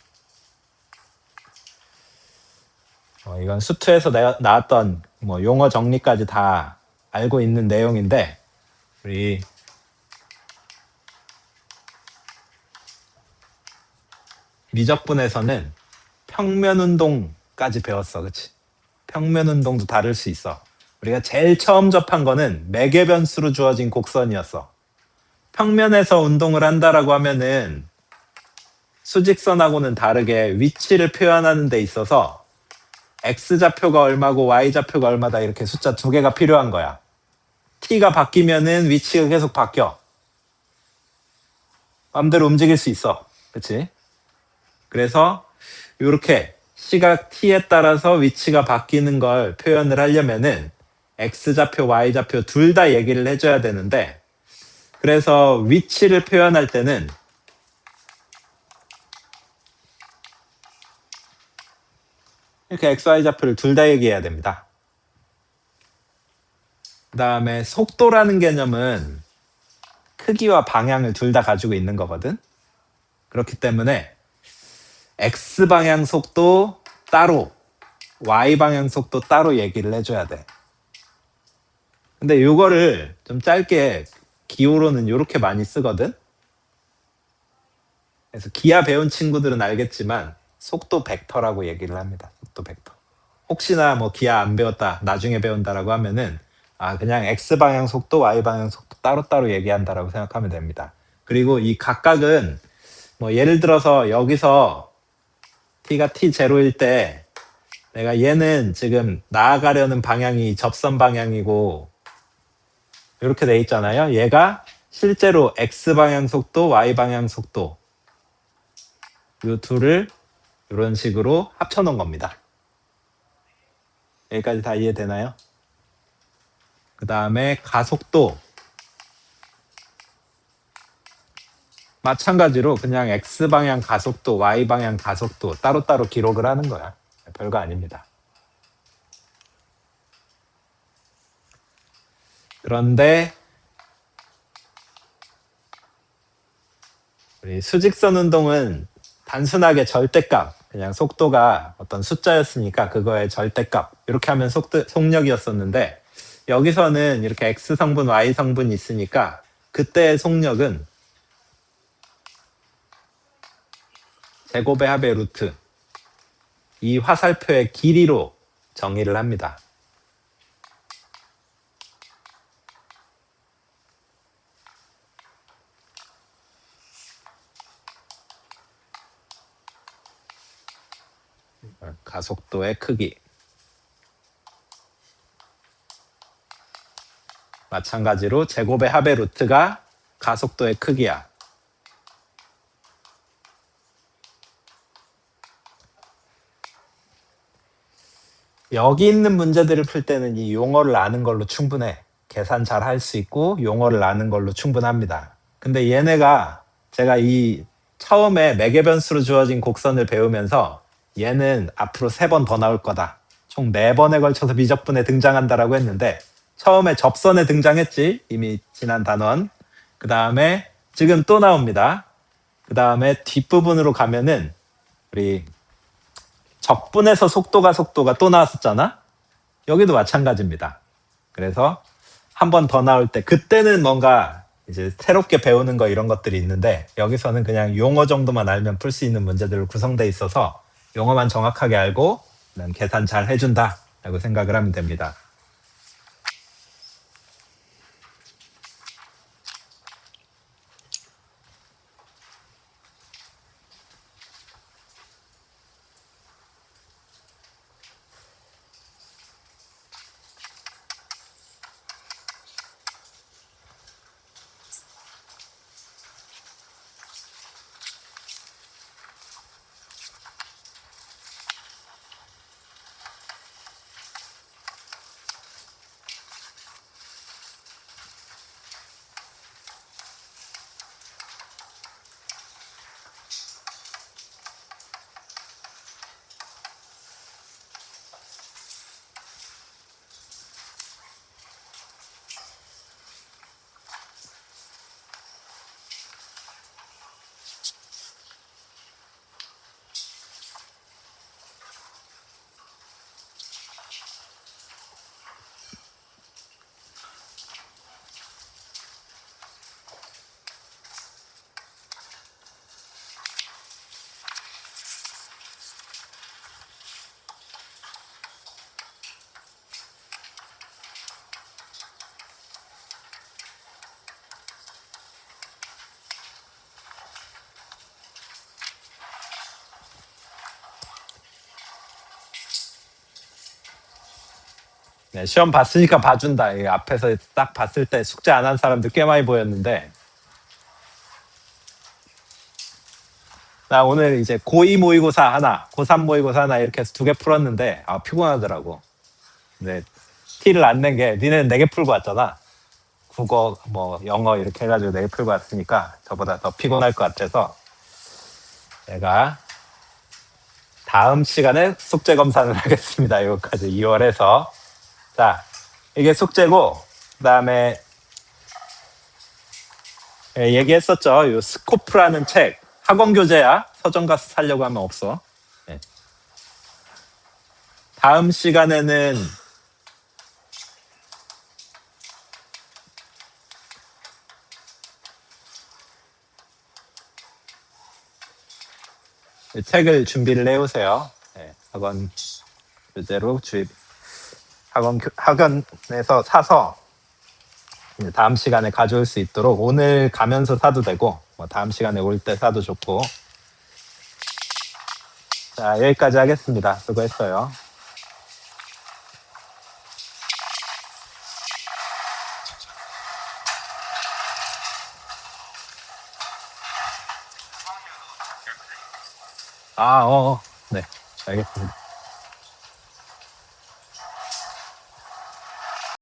이건 수투에서 나왔던 용어 정리까지 다 알고 있는 내용인데, 우리 미적분에서는 평면운동까지 배웠어, 그치? 평면운동도 다를 수 있어. 우리가 제일 처음 접한 거는 매개변수로 주어진 곡선이었어. 평면에서 운동을 한다라고 하면은 수직선하고는 다르게 위치를 표현하는 데 있어서 x좌표가 얼마고 y좌표가 얼마다 이렇게 숫자 두 개가 필요한 거야. t가 바뀌면은 위치가 계속 바뀌어. 마음대로 움직일 수 있어. 그치? 그래서 이렇게 시각 t에 따라서 위치가 바뀌는 걸 표현을 하려면은 x좌표, y좌표 둘 다 얘기를 해줘야 되는데, 그래서 위치를 표현할 때는 이렇게 x, y좌표를 둘 다 얘기해야 됩니다. 그 다음에 속도라는 개념은 크기와 방향을 둘 다 가지고 있는 거거든. 그렇기 때문에 x방향 속도 따로, y방향 속도 따로 얘기를 해줘야 돼. 근데 이거를 좀 짧게 기호로는 이렇게 많이 쓰거든. 그래서 기하 배운 친구들은 알겠지만 속도 벡터라고 얘기를 합니다. 속도 벡터. 혹시나 기하 안 배웠다, 나중에 배운다라고 하면은 그냥 x방향 속도, y방향 속도 따로따로 얘기한다라고 생각하면 됩니다. 그리고 이 각각은 예를 들어서 여기서 t가 t0일 때 내가 얘는 지금 나아가려는 방향이 접선 방향이고 이렇게 돼 있잖아요. 얘가 실제로 x방향 속도, y방향 속도 이 둘을 이런 식으로 합쳐놓은 겁니다. 여기까지 다 이해되나요? 그 다음에 가속도, 마찬가지로 그냥 x방향 가속도, y방향 가속도 따로따로 기록을 하는 거야. 별거 아닙니다. 그런데 우리 수직선 운동은 단순하게 절대값, 그냥 속도가 어떤 숫자였으니까 그거의 절대값 이렇게 하면 속력이었었는데, 여기서는 이렇게 x성분, y성분이 있으니까 그때의 속력은 제곱의 합의 루트, 이 화살표의 길이로 정의를 합니다. 가속도의 크기. 마찬가지로 제곱의 합의 루트가 가속도의 크기야. 여기 있는 문제들을 풀 때는 이 용어를 아는 걸로 충분해. 계산 잘 할 수 있고 용어를 아는 걸로 충분합니다. 근데 얘네가 제가 이 처음에 매개변수로 주어진 곡선을 배우면서 얘는 앞으로 3번 더 나올 거다, 총 4번에 걸쳐서 미적분에 등장한다라고 했는데, 처음에 접선에 등장했지, 이미 지난 단원. 그 다음에 지금 또 나옵니다. 그 다음에 뒷부분으로 가면은 우리 적분에서 속도가 또 나왔었잖아. 여기도 마찬가지입니다. 그래서 한 번 더 나올 때 그때는 뭔가 이제 새롭게 배우는 거 이런 것들이 있는데, 여기서는 그냥 용어 정도만 알면 풀 수 있는 문제들로 구성되어 있어서 용어만 정확하게 알고 난 계산 잘 해준다 라고 생각을 하면 됩니다. 네, 시험 봤으니까 봐준다. 이 앞에서 딱 봤을 때 숙제 안 한 사람들 꽤 많이 보였는데, 나 오늘 이제 고2 모의고사 하나, 고3 모의고사 하나 이렇게 해서 2개 풀었는데, 아, 피곤하더라고. 네, 티를 안 낸 게, 니네는 4개 풀고 왔잖아. 국어, 뭐, 영어 이렇게 해가지고 4개 풀고 왔으니까 저보다 더 피곤할 것 같아서, 내가 다음 시간에 숙제 검사를 하겠습니다. 이거까지 2월에서. 자, 이게 숙제고, 그 다음에 얘기했었죠. 요 스코프라는 책. 학원 교재야. 서점 가서 사려고 하면 없어. 네. 다음 시간에는 책을 준비를 해오세요. 네, 학원 교재로 주입, 학원에서 사서 다음 시간에 가져올 수 있도록 오늘 가면서 사도 되고, 뭐 다음 시간에 올 때 사도 좋고. 자, 여기까지 하겠습니다. 수고했어요. 아, 네, 알겠습니다.